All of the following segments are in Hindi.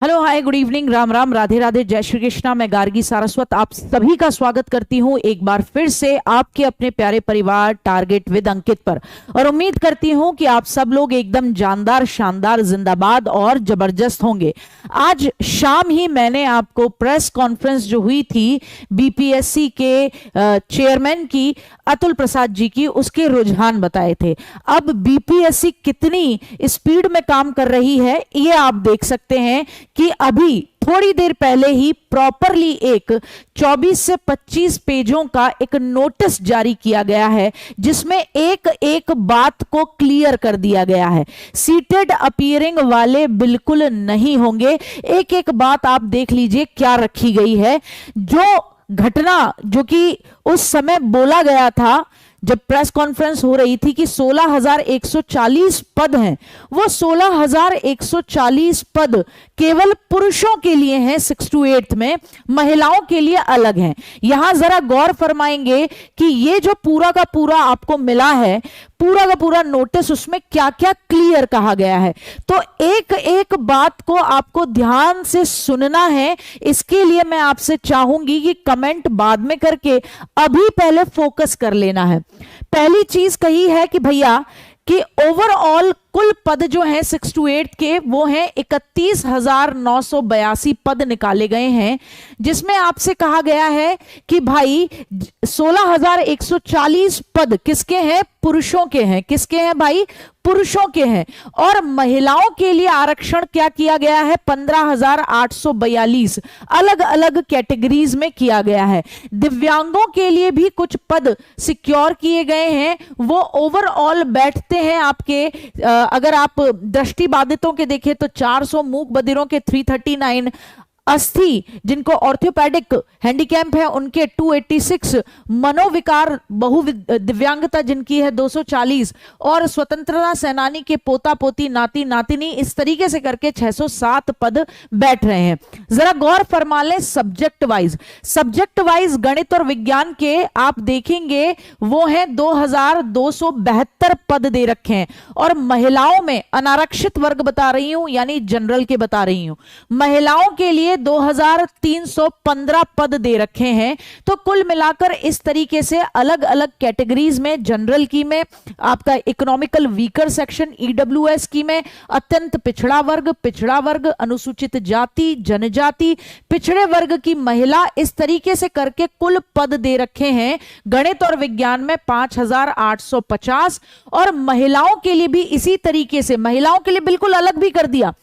Hello hi good evening, Ram Ram, Radhe Radhe, जय श्री कृष्णा। मैं गार्गी सारस्वत आप सभी का स्वागत करती हूं एक बार फिर से आपके अपने प्यारे परिवार टारगेट विद अंकित पर। और उम्मीद करती हूं कि आप सब लोग एकदम जानदार, शानदार, जिंदाबाद और जबरदस्त होंगे। आज शाम ही मैंने आपको प्रेस कॉन्फ्रेंस जो हुई थी बीपीएससी के चेयरमैन की, अतुल प्रसाद जी की, उसके रुझान बताए थे। अब बीपीएससी कितनी स्पीड में काम कर रही है ये आप देख सकते हैं कि अभी थोड़ी देर पहले ही प्रॉपरली एक 24 से 25 पेजों का एक नोटिस जारी किया गया है जिसमें एक एक बात को क्लियर कर दिया गया है। सीटेड अपीयरिंग वाले बिल्कुल नहीं होंगे। एक एक बात आप देख लीजिए क्या रखी गई है। जो घटना जो कि उस समय बोला गया था जब प्रेस कॉन्फ्रेंस हो रही थी कि 16,140 पद हैं, वो 16,140 पद केवल पुरुषों के लिए हैं 6 to 8 में, महिलाओं के लिए अलग हैं। यहां जरा गौर फरमाएंगे कि ये जो पूरा का पूरा आपको मिला है, पूरा का पूरा नोटिस, उसमें क्या क्या क्लियर कहा गया है। तो एक एक बात को आपको ध्यान से सुनना है। इसके लिए मैं आपसे चाहूंगी कि कमेंट बाद में करके अभी पहले फोकस कर लेना है। पहली चीज कही है कि भैया कि ओवरऑल कुल पद जो हैं 6 to 8 के वो हैं 31,982 पद निकाले गए हैं, जिसमें आपसे कहा गया है कि भाई 16,140 पद किसके हैं? पुरुषों के हैं। किसके हैं भाई? पुरुषों के हैं। और महिलाओं के लिए आरक्षण क्या किया गया है? 15,842 अलग अलग कैटेगरीज में किया गया है। दिव्यांगों के लिए भी कुछ पद सिक्योर किए गए हैं। वो ओवरऑल बैठते हैं आपके, अगर आप दृष्टि बाधितों के देखें तो 400, मूक बधिरों के 339, अस्थि जिनको ऑर्थोपेडिक हैंडीकैप है उनके 286, मनोविकार बहु दिव्यांगता जिनकी है 240, और स्वतंत्रता सेनानी के पोता पोती, नाती नातिनी, इस तरीके से करके 607 पद बैठ रहे हैं। जरा गौर फरमा लें सब्जेक्ट वाइज गणित और विज्ञान के आप देखेंगे वो है 2,272 पद दे रखे हैं। और महिलाओं में अनारक्षित वर्ग बता रही हूं, यानी जनरल के बता रही हूं, महिलाओं के लिए 2,315 पद दे रखे हैं। तो कुल मिलाकर इस तरीके से अलग अलग कैटेगरीज में, जनरल की में आपका इकोनॉमिकल वीकर सेक्शन, ईडब्ल्यूएस की में अत्यंत पिछड़ा वर्ग, अनुसूचित जाति, जनजाति, पिछड़े वर्ग की महिला, इस तरीके से करके कुल पद दे रखे हैं। गणित और विज्ञान में 5,850, और महिलाओं के लिए भी इसी तरीके से, महिलाओं के लिए बिल्कुल अलग भी कर दिया,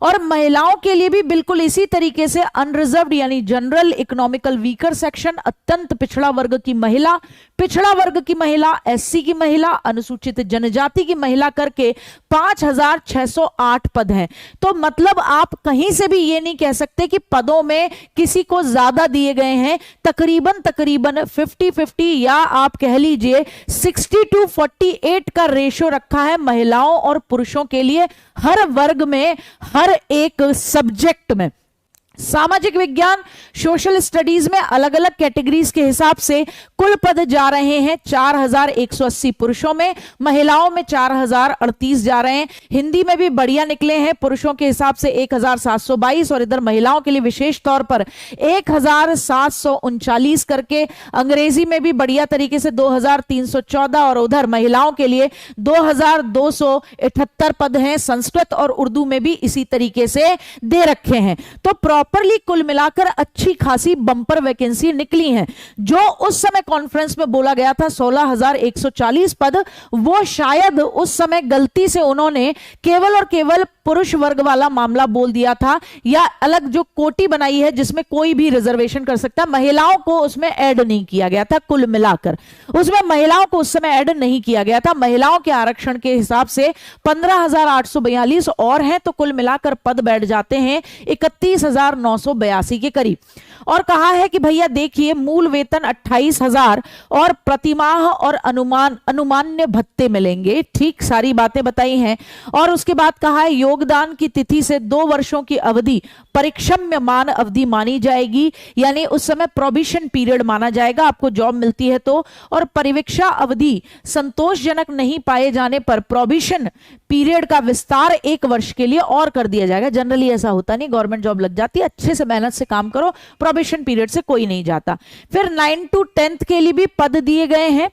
और महिलाओं के लिए भी बिल्कुल इसी तरीके से अनरिजर्व्ड यानी जनरल, इकोनॉमिकल वीकर सेक्शन, अत्यंत पिछड़ा वर्ग की महिला, पिछड़ा वर्ग की महिला, एससी की महिला, अनुसूचित जनजाति की महिला करके 5,608 पद हैं। तो मतलब आप कहीं से भी ये नहीं कह सकते कि पदों में किसी को ज्यादा दिए गए हैं। तकरीबन 50-50 या आप कह लीजिए 60-48 का रेशो रखा है महिलाओं और पुरुषों के लिए, हर वर्ग में, हर एक सब्जेक्ट में। सामाजिक विज्ञान, सोशल स्टडीज में अलग अलग कैटेगरीज के हिसाब से कुल पद जा रहे हैं 4,180 पुरुषों में, महिलाओं में 4,038 जा रहे हैं। हिंदी में भी बढ़िया निकले हैं, पुरुषों के हिसाब से 1,722, और इधर महिलाओं के लिए विशेष तौर पर 1,739 करके। अंग्रेजी में भी बढ़िया तरीके से 2,314, और उधर महिलाओं के लिए 2,278 पद हैं। संस्कृत और उर्दू में भी इसी तरीके से दे रखे हैं। तो प्रॉपरली कुल मिलाकर अच्छी खासी बंपर वैकेंसी निकली हैं। जो उस समय कॉन्फ्रेंस में बोला गया था 16,140 पद, वो शायद उस समय गलती से उन्होंने केवल और केवल पुरुष वर्ग वाला मामला बोल दिया था, या अलग जो कोटी बनाई है जिसमें कोई भी रिजर्वेशन कर सकता, महिलाओं को उसमें ऐड नहीं किया गया था। कुल मिलाकर उसमें महिलाओं को उस समय ऐड नहीं किया गया था। महिलाओं के आरक्षण के हिसाब से 15,842 और हैं, तो कुल मिलाकर पद बैठ जाते हैं 31,982। 28,982 के करीब। और कहा है कि भैया देखिए मूल वेतन 28,000 और प्रतिमाह और अनुमान्य भत्ते मिलेंगे, ठीक सारी बातें बताई हैं। और उसके बाद कहा है योगदान की तिथि से 2 वर्षों की अवधि परिक्षम्यमान अवधि मानी जाएगी, यानी उस समय प्रोबिशन पीरियड माना जाएगा आपको जॉब मिलती है तो। और परिवीक्षा अवधि संतोषजनक नहीं पाए जाने पर प्रोबिशन पीरियड का विस्तार 1 वर्ष के लिए और कर दिया जाएगा। जनरली ऐसा होता नहीं, गवर्नमेंट जॉब लग जाती है, अच्छे से मेहनत से काम करो, प्रोबेशन पीरियड से कोई नहीं जाता। फिर 9 to 10th के लिए भी पद दिए गए हैं,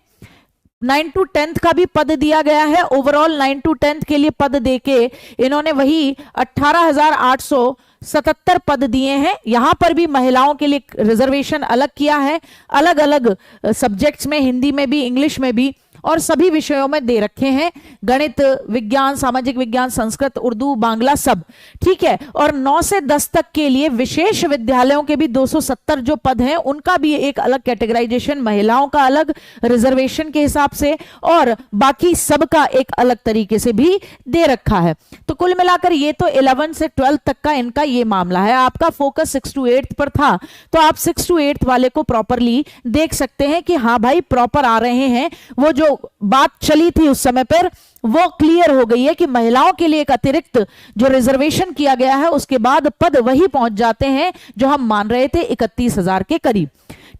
9 to 10th का भी पद दिया गया है। ओवरऑल 9 to 10th के लिए पद देके इन्होंने वही 18,877 पद दिए हैं। यहां पर भी महिलाओं के लिए रिजर्वेशन अलग किया है, अलग अलग सब्जेक्ट्स में, हिंदी में भी, इंग्लिश में भी, और सभी विषयों में दे रखे हैं, गणित, विज्ञान, सामाजिक विज्ञान, संस्कृत, उर्दू, बांग्ला, सब ठीक है। और 9 से 10 तक के लिए विशेष विद्यालयों के भी 270 जो पद हैं उनका भी एक अलग कैटेगराइजेशन, महिलाओं का अलग रिजर्वेशन के हिसाब से और बाकी सबका एक अलग तरीके से भी दे रखा है। तो कुल मिलाकर ये तो 11 से 12 तक का इनका ये मामला है। आपका फोकस 6 to 8 पर था तो आप 6 to 8 वाले को प्रॉपरली देख सकते हैं कि हाँ भाई प्रॉपर आ रहे हैं। वो जो बात चली थी उस समय पर वो क्लियर हो गई है कि महिलाओं के लिए एक अतिरिक्त जो रिजर्वेशन किया गया है उसके बाद पद वही पहुंच जाते हैं जो हम मान रहे थे 31,000 के करीब।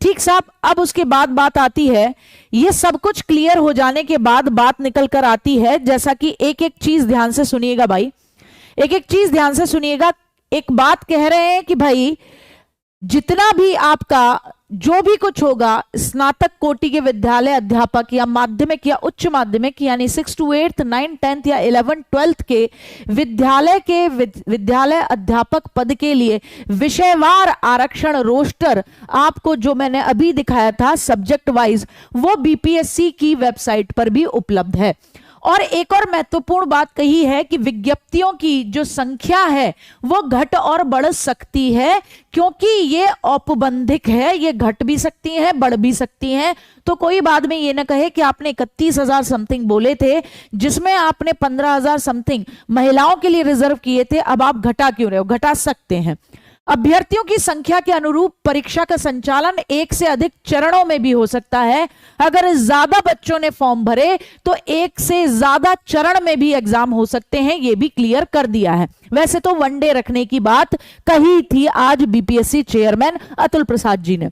ठीक साहब, अब उसके बाद बात आती है, ये सब कुछ क्लियर हो जाने के बाद बात निकल कर आती है, जैसा कि एक एक चीज ध्यान से सुनिएगा भाई, एक एक चीज ध्यान से सुनिएगा। एक बात कह रहे हैं कि भाई जितना भी आपका जो भी कुछ होगा स्नातक कोटि के विद्यालय अध्यापक या माध्यमिक या उच्च माध्यमिक यानी 6 to 8, 9, 10 या 11, 12 के विद्यालय अध्यापक पद के लिए विषयवार आरक्षण रोस्टर आपको जो मैंने अभी दिखाया था सब्जेक्ट वाइज, वो बीपीएससी की वेबसाइट पर भी उपलब्ध है। और एक और महत्वपूर्ण बात कही है कि विज्ञप्तियों की जो संख्या है वो घट और बढ़ सकती है, क्योंकि ये औपबंधिक है, ये घट भी सकती हैं, बढ़ भी सकती हैं। तो कोई बाद में ये ना कहे कि आपने 31,000 समथिंग बोले थे जिसमें आपने 15,000 समथिंग महिलाओं के लिए रिजर्व किए थे, अब आप घटा क्यों रहे हो? घटा सकते हैं। अभ्यर्थियों की संख्या के अनुरूप परीक्षा का संचालन 1 से अधिक चरणों में भी हो सकता है। अगर ज्यादा बच्चों ने फॉर्म भरे तो 1 से ज्यादा चरण में भी एग्जाम हो सकते हैं, यह भी क्लियर कर दिया है। वैसे तो वनडे रखने की बात कही थी आज बीपीएससी चेयरमैन अतुल प्रसाद जी ने।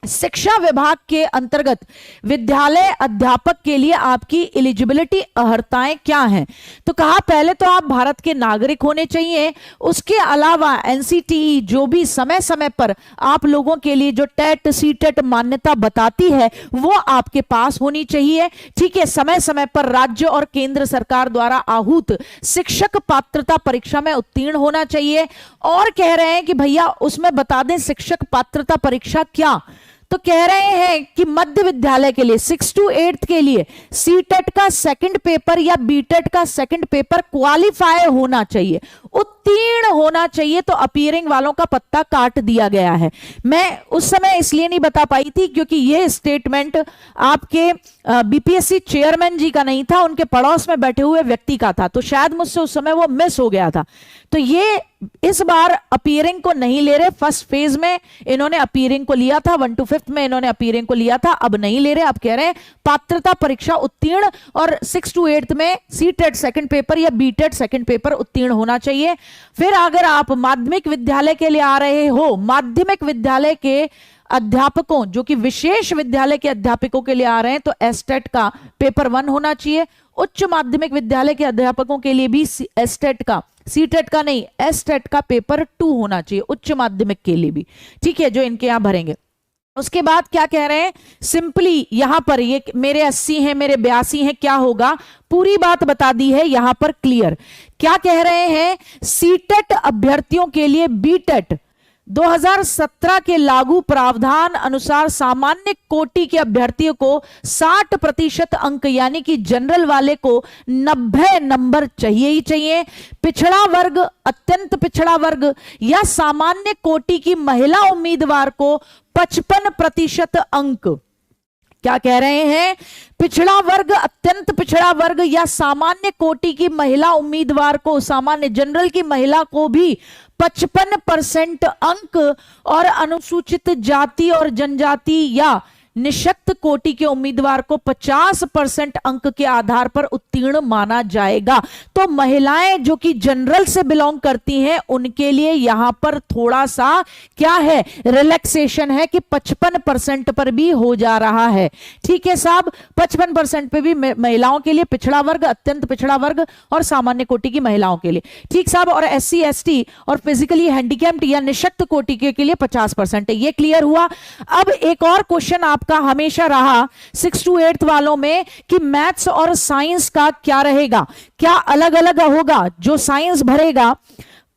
शिक्षा विभाग के अंतर्गत विद्यालय अध्यापक के लिए आपकी एलिजिबिलिटी अर्हताएं क्या हैं? तो कहा पहले तो आप भारत के नागरिक होने चाहिए, उसके अलावा एनसीटीई जो भी समय समय पर आप लोगों के लिए जो टेट सीटेट मान्यता बताती है वो आपके पास होनी चाहिए। ठीक है, समय समय पर राज्य और केंद्र सरकार द्वारा आहूत शिक्षक पात्रता परीक्षा में उत्तीर्ण होना चाहिए। और कह रहे हैं कि भैया उसमें बता दें शिक्षक पात्रता परीक्षा क्या, तो कह रहे हैं कि मध्य विद्यालय के लिए 6 to 8 के लिए सीटेट का सेकंड पेपर या बीटेट का सेकंड पेपर क्वालिफाई होना चाहिए, उत्तीर्ण होना चाहिए। तो अपीयरिंग वालों का पत्ता काट दिया गया है। मैं उस समय इसलिए नहीं बता पाई थी क्योंकि यह स्टेटमेंट आपके बीपीएससी चेयरमैन जी का नहीं था, उनके पड़ोस में बैठे हुए व्यक्ति का था, तो शायद मुझसे उस समय वो मिस हो गया था। तो ये इस बार अपीयरिंग को नहीं ले रहे। फर्स्ट फेज में इन्होंने अपीयरिंग को लिया था, 1 to 5 में इन्होंने अपीयरिंग को लिया था, अब नहीं ले रहे। अब कह रहे हैं पात्रता परीक्षा उत्तीर्ण और 6 to 8 में सीटेट सेकंड पेपर या बीटेट सेकंड पेपर उत्तीर्ण होना चाहिए। फिर अगर आप माध्यमिक विद्यालय के लिए आ रहे हो, माध्यमिक विद्यालय के अध्यापकों जो कि विशेष विद्यालय के अध्यापकों के लिए आ रहे हैं, तो एसटेट का पेपर 1 होना चाहिए। उच्च माध्यमिक विद्यालय के अध्यापकों के लिए भी एसटेट का, सीटेट का नहीं, एसटेट का पेपर 2 होना चाहिए उच्च माध्यमिक के लिए भी। ठीक है, जो इनके यहां भरेंगे। उसके बाद क्या कह रहे हैं, सिंपली यहां पर ये मेरे 80 हैं, मेरे 82 हैं, क्या होगा पूरी बात बता दी है यहां पर क्लियर। क्या कह रहे हैं, सीटेट अभ्यर्थियों के लिए बीटेट 2017 के लागू प्रावधान अनुसार सामान्य कोटि के अभ्यर्थियों को 60% अंक यानी कि जनरल वाले को 90 नंबर चाहिए ही चाहिए। पिछड़ा वर्ग, अत्यंत पिछड़ा वर्ग या सामान्य कोटि की महिला उम्मीदवार को 55% अंक। क्या कह रहे हैं, पिछड़ा वर्ग, अत्यंत पिछड़ा वर्ग या सामान्य कोटि की महिला उम्मीदवार को, सामान्य जनरल की महिला को भी 55% अंक और अनुसूचित जाति और जनजाति या निशक्त कोटि के उम्मीदवार को 50% अंक के आधार पर उत्तीर्ण माना जाएगा। तो महिलाएं जो कि जनरल से बिलोंग करती हैं उनके लिए यहां पर थोड़ा सा क्या है, रिलैक्सेशन है कि 55% पर भी हो जा रहा है। ठीक है साहब, 55% पे भी महिलाओं के लिए, पिछड़ा वर्ग, अत्यंत पिछड़ा वर्ग और सामान्य कोटि की महिलाओं के लिए। ठीक साहब, और SC ST और फिजिकली हैंडीकैप्ड या निशक्त कोटि के लिए 50% है। ये क्लियर हुआ। अब एक और क्वेश्चन आप का हमेशा रहा 6 to 8 वालों में कि मैथ्स और साइंस का क्या रहेगा, क्या अलग अलग होगा? जो साइंस भरेगा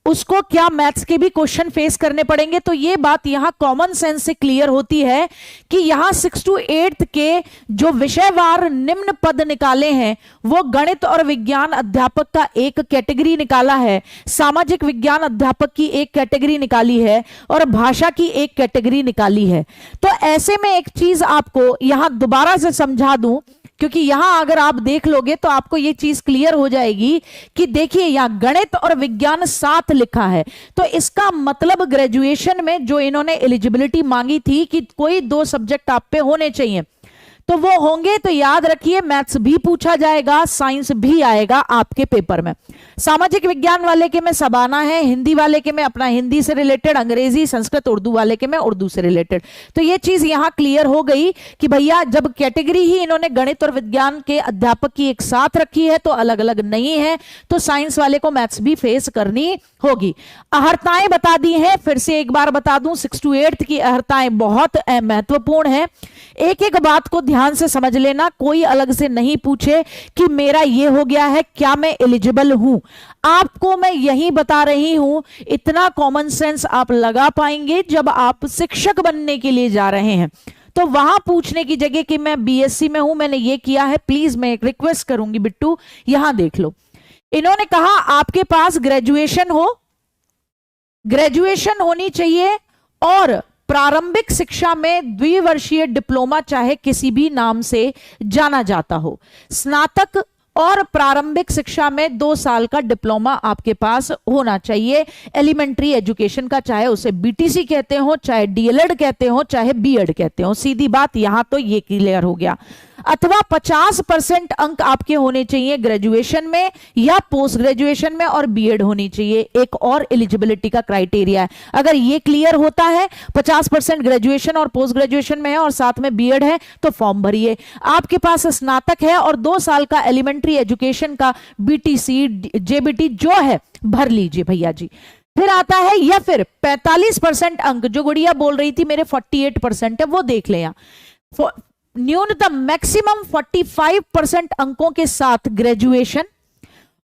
उसको क्या मैथ्स के भी क्वेश्चन फेस करने पड़ेंगे? तो ये बात यहां कॉमन सेंस से क्लियर होती है कि यहां 6 to 8 के जो विषयवार निम्न पद निकाले हैं वो गणित और विज्ञान अध्यापक का एक कैटेगरी निकाला है, सामाजिक विज्ञान अध्यापक की एक कैटेगरी निकाली है और भाषा की एक कैटेगरी निकाली है। तो ऐसे में एक चीज आपको यहां दोबारा से समझा दूं, क्योंकि यहां अगर आप देख लोगे तो आपको यह चीज क्लियर हो जाएगी कि देखिए यहां गणित और विज्ञान साथ लिखा है, तो इसका मतलब ग्रेजुएशन में जो इन्होंने एलिजिबिलिटी मांगी थी कि कोई 2 सब्जेक्ट आप पे होने चाहिए, तो वो होंगे। तो याद रखिए मैथ्स भी पूछा जाएगा, साइंस भी आएगा आपके पेपर में। सामाजिक विज्ञान वाले के में सबाना है, हिंदी वाले के में अपना हिंदी से रिलेटेड, अंग्रेजी, संस्कृत, उर्दू वाले के में उर्दू से रिलेटेड। तो ये चीज यहां क्लियर हो गई कि भैया जब कैटेगरी ही इन्होंने गणित और विज्ञान के अध्यापक की एक साथ रखी है तो अलग अलग नहीं है, तो साइंस वाले को मैथ्स भी फेस करनी होगी। अहर्ताएं बता दी हैं, फिर से एक बार बता दूं 6 to 8 की अहर्ताएं बहुत महत्वपूर्ण है। एक एक बात को ध्यान से समझ लेना, कोई अलग से नहीं पूछे कि मेरा ये हो गया है, क्या मैं एलिजिबल हूं। आपको मैं यही बता रही हूं, इतना कॉमन सेंस आप लगा पाएंगे जब आप शिक्षक बनने के लिए जा रहे हैं। तो वहां पूछने की जगह कि मैं BSc में हूं, मैंने ये किया है, प्लीज मैं एक रिक्वेस्ट करूंगी बिट्टू यहां देख लो। इन्होंने कहा आपके पास ग्रेजुएशन हो, ग्रेजुएशन होनी चाहिए और प्रारंभिक शिक्षा में द्विवर्षीय डिप्लोमा चाहे किसी भी नाम से जाना जाता हो, स्नातक और प्रारंभिक शिक्षा में 2 साल का डिप्लोमा आपके पास होना चाहिए एलिमेंट्री एजुकेशन का, चाहे उसे BTC कहते हो, चाहे DLED कहते हो, चाहे B.Ed कहते हो। सीधी बात, यहां तो ये क्लियर हो गया। अथवा 50% अंक आपके होने चाहिए ग्रेजुएशन में या पोस्ट ग्रेजुएशन में और B.Ed होनी चाहिए। एक और एलिजिबिलिटी का क्राइटेरिया है, अगर ये क्लियर होता है 50% ग्रेजुएशन और पोस्ट ग्रेजुएशन में है और साथ में B.Ed है तो फॉर्म भरिए। आपके पास स्नातक है और 2 साल का एलिमेंट्री एजुकेशन का BTC JBT जो है भर लीजिए भैया जी। फिर आता है या फिर 45% अंक, जो गुड़िया बोल रही थी मेरे 48% है, वो देख ले यहां। न्यूनतम मैक्सिमम 45% अंकों के साथ ग्रेजुएशन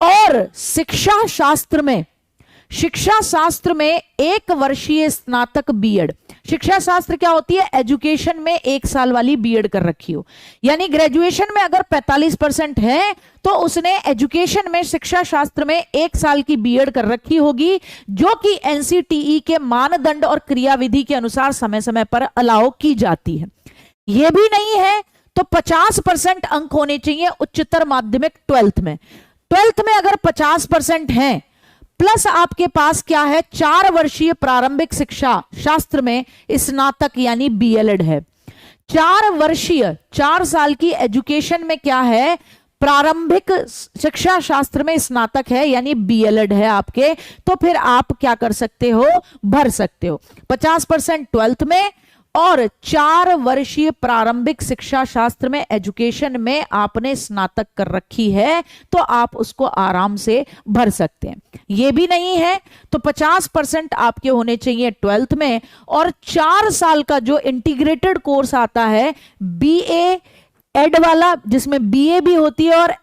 और शिक्षा शास्त्र में 1 वर्षीय स्नातक B.Ed। शिक्षा शास्त्र क्या होती है? एजुकेशन में 1 साल वाली B.Ed कर रखी हो, यानी ग्रेजुएशन में अगर 45% है तो उसने एजुकेशन में, शिक्षा शास्त्र में 1 साल की B.Ed कर रखी होगी, जो कि NCTE के मानदंड और क्रियाविधि के अनुसार समय समय पर अलाउ की जाती है। ये भी नहीं है तो 50% अंक होने चाहिए उच्चतर माध्यमिक 12th में। 12th में अगर 50% हैं प्लस आपके पास क्या है, 4 वर्षीय प्रारंभिक शिक्षा शास्त्र में स्नातक यानी BLED है। 4 वर्षीय 4 साल की एजुकेशन में क्या है, प्रारंभिक शिक्षा शास्त्र में स्नातक है यानी BLED है आपके, तो फिर आप क्या कर सकते हो, भर सकते हो। 50% 12th में और 4 वर्षीय प्रारंभिक शिक्षा शास्त्र में एजुकेशन में आपने स्नातक कर रखी है तो आप उसको आराम से भर सकते हैं। ये भी नहीं है तो 50% आपके होने चाहिए 12th में और 4 साल का जो इंटीग्रेटेड कोर्स आता है BA-Ed वाला, जिसमें BA भी होती है और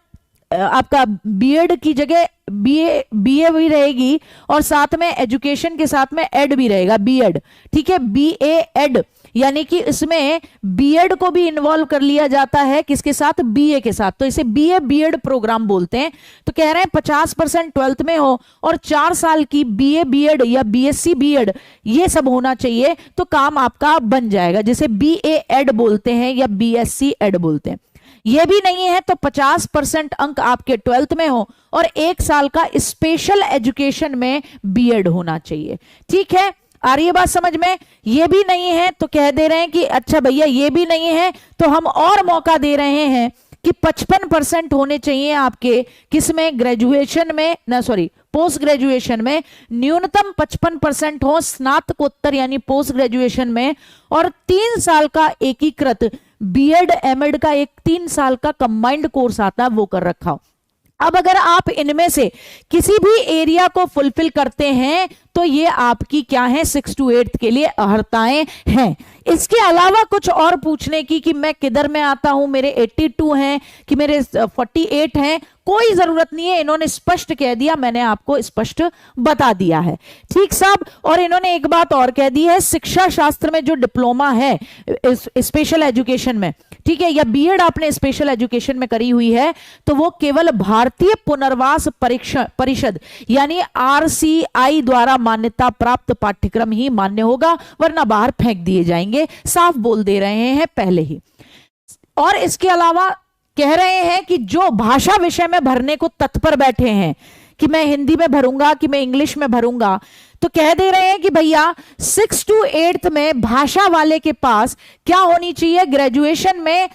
आपका B.Ed की जगह BA भी रहेगी और साथ में एजुकेशन के साथ में एड भी रहेगा B.Ed। ठीक है, BA-Ed यानी कि इसमें B.Ed को भी इन्वॉल्व कर लिया जाता है, किसके साथ, BA के साथ, तो इसे BA B.Ed प्रोग्राम बोलते हैं। तो कह रहे हैं 50% 12th में हो और 4 साल की BA B.Ed या BSc B.Ed ये सब होना चाहिए तो काम आपका बन जाएगा, जिसे BA-Ed बोलते हैं या BSc Ed बोलते हैं। ये भी नहीं है तो 50% अंक आपके 12th में हो और 1 साल का स्पेशल एजुकेशन में बीएड होना चाहिए। ठीक है, आ रही है बात समझ में? ये भी नहीं है तो कह दे रहे हैं कि अच्छा भैया ये भी नहीं है तो हम और मौका दे रहे हैं कि 55% होने चाहिए आपके किसमें, ग्रेजुएशन में, ना सॉरी पोस्ट ग्रेजुएशन में न्यूनतम 55% हो, स्नातकोत्तर यानी पोस्ट ग्रेजुएशन में, और 3 साल का एकीकृत बीएड एमएड का एक 3 साल का कंबाइंड कोर्स आता है वो कर रखा हो। अब अगर आप इनमें से किसी भी एरिया को फुलफिल करते हैं तो ये आपकी क्या है, 6 to 8 के लिए अर्हताएं हैं। इसके अलावा कुछ और पूछने की कि मैं किधर में आता हूं, मेरे 82 हैं कि मेरे 48 हैं, कोई जरूरत नहीं है, इन्होंने स्पष्ट कह दिया, मैंने आपको स्पष्ट बता दिया है। ठीक साहब, और इन्होंने एक बात और कह दी है, शिक्षा शास्त्र में जो डिप्लोमा है स्पेशल एजुकेशन में, ठीक है, या बीएड आपने स्पेशल एजुकेशन में करी हुई है तो वो केवल भारतीय पुनर्वास परिषद यानी आरसीआई द्वारा मान्यता प्राप्त पाठ्यक्रम ही मान्य होगा, वरना बाहर फेंक दिए जाएंगे, साफ बोल दे रहे हैं पहले ही। और इसके अलावा कह रहे हैं कि जो भाषा विषय में भरने को तत्पर बैठे हैं कि मैं हिंदी में भरूंगा कि मैं इंग्लिश में भरूंगा, तो कह दे रहे हैं कि भैया 6 to 8 में भाषा वाले के पास क्या होनी चाहिए, ग्रेजुएशन में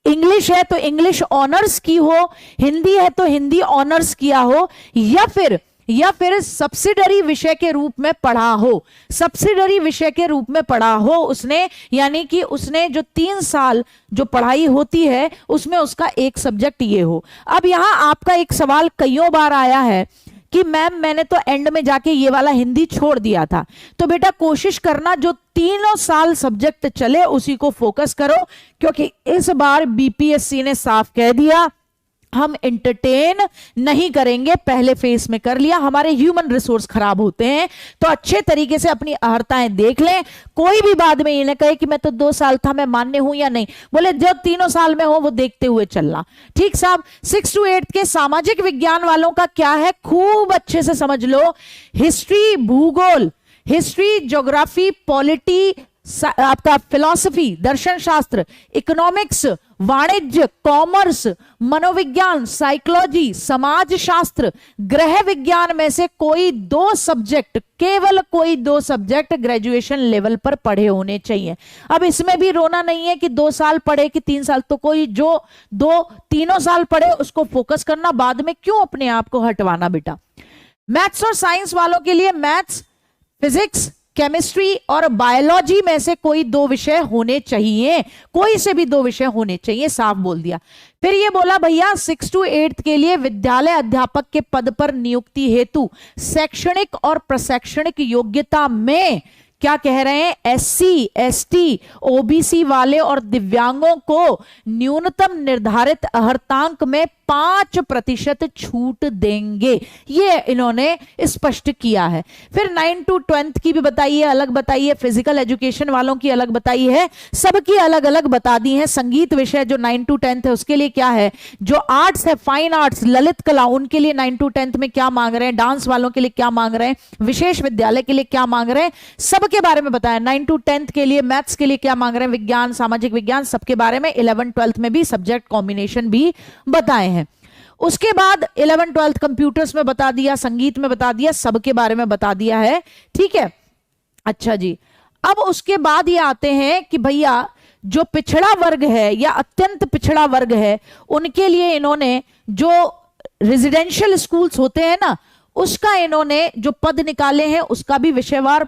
इंग्लिश है तो इंग्लिश ऑनर्स की हो, हिंदी है तो हिंदी ऑनर्स किया हो, या फिर सब्सिडरी विषय के रूप में पढ़ा हो, सब्सिडरी विषय के रूप में पढ़ा हो उसने, यानी कि उसने जो 3 साल जो पढ़ाई होती है उसमें उसका एक सब्जेक्ट ये हो। अब यहां आपका एक सवाल कईयों बार आया है कि मैम मैंने तो एंड में जाके ये वाला हिंदी छोड़ दिया था, तो बेटा कोशिश करना जो 3 साल सब्जेक्ट चले उसी को फोकस करो, क्योंकि इस बार बीपीएससी ने साफ कह दिया हम एंटरटेन नहीं करेंगे, पहले फेज में कर लिया, हमारे ह्यूमन रिसोर्स खराब होते हैं, तो अच्छे तरीके से अपनी अर्हताएं देख लें, कोई भी बाद में ये ना कहे कि मैं तो 2 साल था, मैं मान्य हूं या नहीं, बोले जो 3 साल में हो वो देखते हुए चलना। ठीक साहब, 6 to 8 के सामाजिक विज्ञान वालों का क्या है, खूब अच्छे से समझ लो, हिस्ट्री, भूगोल, हिस्ट्री, ज्योग्राफी, पॉलिटी, आपका फिलॉसफी, दर्शन शास्त्र, इकोनॉमिक्स, वाणिज्य, कॉमर्स, मनोविज्ञान, साइकोलॉजी, समाज शास्त्र, गृह विज्ञान में से कोई 2 सब्जेक्ट, केवल कोई 2 सब्जेक्ट ग्रेजुएशन लेवल पर पढ़े होने चाहिए। अब इसमें भी रोना नहीं है कि 2 साल पढ़े कि 3 साल, तो कोई जो 2-3 साल पढ़े उसको फोकस करना, बाद में क्यों अपने आप को हटवाना बेटा। मैथ्स और साइंस वालों के लिए मैथ्स, फिजिक्स, केमिस्ट्री और बायोलॉजी में से कोई 2 विषय होने चाहिए, कोई से भी 2 विषय होने चाहिए, साफ बोल दिया। फिर ये बोला भैया 6 to 8 के लिए विद्यालय अध्यापक के पद पर नियुक्ति हेतु शैक्षणिक और प्रशैक्षणिक योग्यता में क्या कह रहे हैं, एससी, एसटी, ओबीसी वाले और दिव्यांगों को न्यूनतम निर्धारित अर्हतांक में 5% छूट देंगे, ये इन्होंने स्पष्ट किया है। फिर 9 to 12 की भी बताइए, अलग बताइए, फिजिकल एजुकेशन वालों की अलग बताई है, सबकी अलग अलग बता दी है। संगीत विषय जो 9 to 10 है उसके लिए क्या है, जो आर्ट्स है, फाइन आर्ट्स, ललित कला, उनके लिए 9 to 10 में क्या मांग रहे हैं, डांस वालों के लिए क्या मांग रहे हैं, विशेष विद्यालय के लिए क्या मांग रहे हैं, सबके बारे में बताया। 9 to 10 के लिए मैथ्स के लिए क्या मांग रहे हैं, विज्ञान, सामाजिक विज्ञान, सबके बारे में। 11-12 में भी सब्जेक्ट कॉम्बिनेशन भी बताए हैं। उसके बाद 11-12 कंप्यूटर्स में बता दिया, संगीत में बता दिया, सबके बारे में बता दिया है। ठीक है, अच्छा जी, अब उसके बाद ये आते हैं कि भैया जो पिछड़ा वर्ग है या अत्यंत पिछड़ा वर्ग है उनके लिए इन्होंने जो रेजिडेंशियल स्कूल्स होते हैं ना, उसका इन्होंने जो पद निकाले हैं उसका भी विषयवार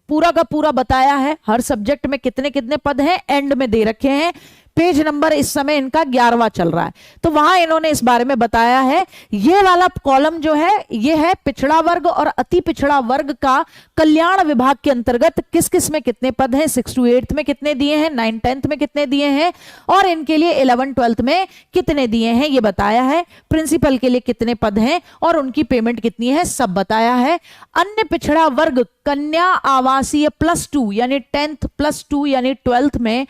पूरा का पूरा बताया है, हर सब्जेक्ट में कितने कितने पद हैं एंड में दे रखे हैं। पेज नंबर इस समय इनका 11वां चल रहा है, तो वहां इन्होंने इस बारे में बताया है। ये वाला कॉलम जो है ये है पिछड़ा वर्ग और अति पिछड़ा वर्ग का कल्याण विभाग के अंतर्गत किस किस में कितने पद हैं, 6 to 8 में कितने दिए हैं, 9-10 में कितने दिए हैं, और इनके लिए 11-12 में कितने दिए हैं ये बताया है। प्रिंसिपल के लिए कितने पद हैं और उनकी पेमेंट कितनी है सब बताया है। अन्य पिछड़ा वर्ग कन्या आवासीय +2 यानी 10th +2 यानी 12th में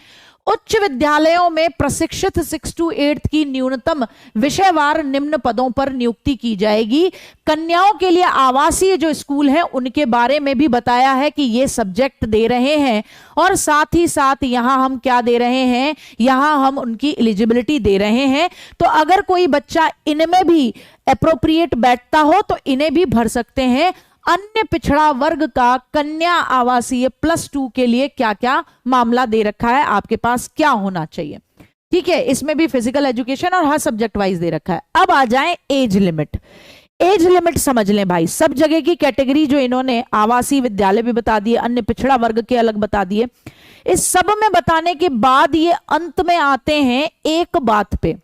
उच्च विद्यालयों में प्रशिक्षित 6 to 8 की न्यूनतम विषयवार निम्न पदों पर नियुक्ति की जाएगी। कन्याओं के लिए आवासीय जो स्कूल हैं उनके बारे में भी बताया है कि ये सब्जेक्ट दे रहे हैं, और साथ ही साथ यहां हम क्या दे रहे हैं, यहां हम उनकी एलिजिबिलिटी दे रहे हैं। तो अगर कोई बच्चा इनमें भी एप्रोप्रिएट बैठता हो तो इन्हें भी भर सकते हैं। अन्य पिछड़ा वर्ग का कन्या आवासीय +2 के लिए क्या क्या मामला दे रखा है, आपके पास क्या होना चाहिए, ठीक है। इसमें भी फिजिकल एजुकेशन और हर सब्जेक्ट वाइज दे रखा है। अब आ जाए एज लिमिट। एज लिमिट समझ लें भाई, सब जगह की कैटेगरी जो इन्होंने आवासीय विद्यालय भी बता दिए, अन्य पिछड़ा वर्ग के अलग बता दिए। इस सब में बताने के बाद ये अंत में आते हैं एक बात पे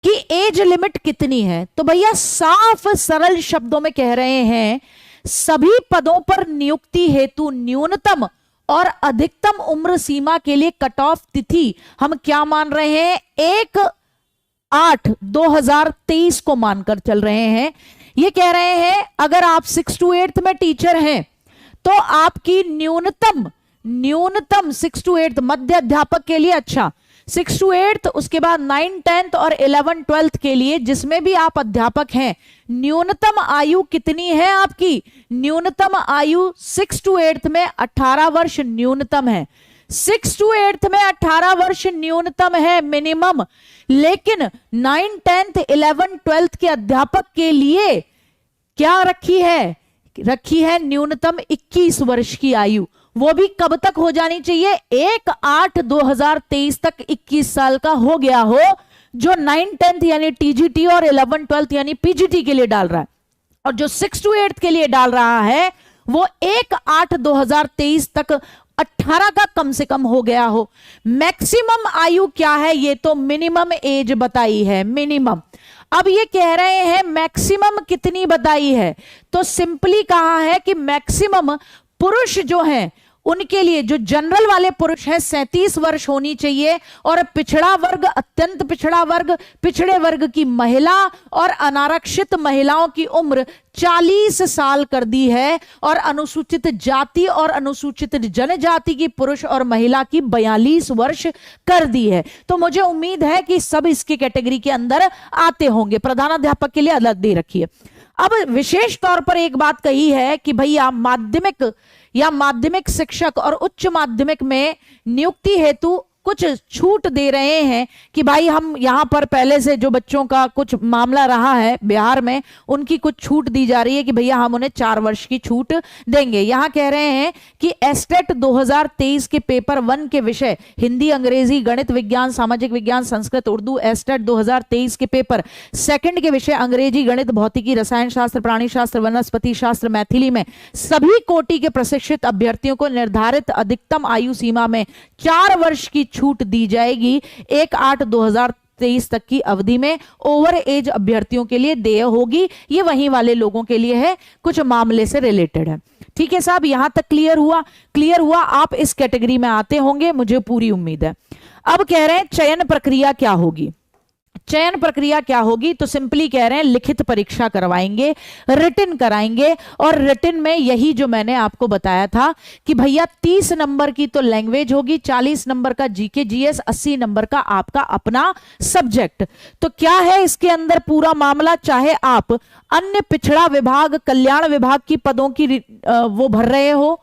कि एज लिमिट कितनी है। तो भैया साफ सरल शब्दों में कह रहे हैं, सभी पदों पर नियुक्ति हेतु न्यूनतम और अधिकतम उम्र सीमा के लिए कट ऑफ तिथि हम क्या मान रहे हैं, 1/8/2023 को मानकर चल रहे हैं। ये कह रहे हैं अगर आप 6 to 8 में टीचर हैं तो आपकी न्यूनतम 6 to 8 मध्य अध्यापक के लिए, अच्छा 6 to 8, उसके बाद 9, 10th और 11, 12th के लिए जिसमें भी आप अध्यापक हैं, न्यूनतम आयु कितनी है आपकी, न्यूनतम आयु 6 to 8 में 18 वर्ष न्यूनतम है। 6 to 8 में 18 वर्ष न्यूनतम है मिनिमम, लेकिन 9, 10th, 11, 12th के अध्यापक के लिए क्या रखी है न्यूनतम 21 वर्ष की आयु। वो भी कब तक हो जानी चाहिए, 1/8/2023 तक 21 साल का हो गया हो, जो 9, 10th यानी टीजीटी और 11, 12th यानी पीजीटी के लिए डाल रहा है, और जो 6 to 8 के लिए डाल रहा है वो 1/8/2023 तक 18 का कम से कम हो गया हो। मैक्सिमम आयु क्या है, ये तो मिनिमम एज बताई है, मिनिमम। अब ये कह रहे हैं मैक्सिमम कितनी बताई है, तो सिंपली कहा है कि मैक्सिमम पुरुष जो हैं उनके लिए, जो जनरल वाले पुरुष हैं 37 वर्ष होनी चाहिए, और पिछड़ा वर्ग, अत्यंत पिछड़ा वर्ग, पिछड़े वर्ग की महिला और अनारक्षित महिलाओं की उम्र 40 साल कर दी है, और अनुसूचित जाति और अनुसूचित जनजाति की पुरुष और महिला की 42 वर्ष कर दी है। तो मुझे उम्मीद है कि सब इसकी कैटेगरी के अंदर आते होंगे। प्रधानाध्यापक के लिए अलग दे रखी है। अब विशेष तौर पर एक बात कही है कि भैया माध्यमिक या माध्यमिक शिक्षक और उच्च माध्यमिक में नियुक्ति हेतु कुछ छूट दे रहे हैं कि भाई हम यहां पर पहले से जो बच्चों का कुछ मामला रहा है बिहार में, उनकी कुछ छूट दी जा रही है कि भैया हम उन्हें 4 वर्ष की छूट देंगे। यहां कह रहे हैं कि एस्टेट 2023 के पेपर 1 के विषय हिंदी, अंग्रेजी, गणित, विज्ञान, सामाजिक विज्ञान, संस्कृत, उर्दू, एस्टेट 2023 के पेपर 2 के विषय अंग्रेजी, गणित, भौतिकी, रसायन शास्त्र, प्राणी शास्त्र, वनस्पति शास्त्र, मैथिली में सभी कोटि के प्रशिक्षित अभ्यर्थियों को निर्धारित अधिकतम आयु सीमा में 4 वर्ष की छूट दी जाएगी 1/8/2023 तक की अवधि में। ओवर एज अभ्यर्थियों के लिए देय होगी। ये वहीं वाले लोगों के लिए है, कुछ मामले से रिलेटेड है। ठीक है साहब, यहां तक क्लियर हुआ। आप इस कैटेगरी में आते होंगे, मुझे पूरी उम्मीद है। अब कह रहे हैं चयन प्रक्रिया क्या होगी। चयन प्रक्रिया क्या होगी, तो सिंपली कह रहे हैं लिखित परीक्षा करवाएंगे, रिटन कराएंगे, और रिटन में यही जो मैंने आपको बताया था कि भैया 30 नंबर की तो लैंग्वेज होगी, 40 नंबर का जीके जीएस, 80 नंबर का आपका अपना सब्जेक्ट। तो क्या है इसके अंदर पूरा मामला, चाहे आप अन्य पिछड़ा विभाग, कल्याण विभाग की पदों की वो भर रहे हो,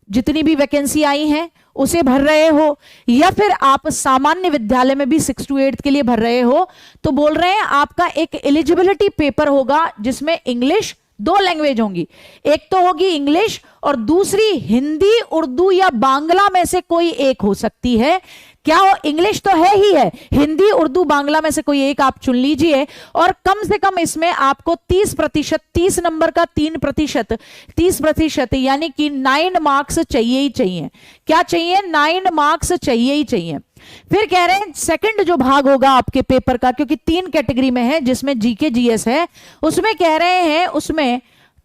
जितनी भी वैकेंसी आई हैं उसे भर रहे हो, या फिर आप सामान्य विद्यालय में भी 6 to 8 के लिए भर रहे हो, तो बोल रहे हैं आपका एक एलिजिबिलिटी पेपर होगा जिसमें इंग्लिश, 2 लैंग्वेज होंगी, एक तो होगी इंग्लिश और दूसरी हिंदी, उर्दू या बांग्ला में से कोई एक हो सकती है। क्या हो, इंग्लिश तो है ही है, हिंदी, उर्दू, बांग्ला में से कोई एक आप चुन लीजिए, और कम से कम इसमें आपको 30%, 30 नंबर का 3%, 30% यानी कि 9 मार्क्स चाहिए ही चाहिए। क्या चाहिए, 9 मार्क्स चाहिए ही चाहिए। फिर कह रहे हैं सेकंड जो भाग होगा आपके पेपर का, क्योंकि 3 कैटेगरी में है जिसमें जीके जीएस है, उसमें कह रहे हैं उसमें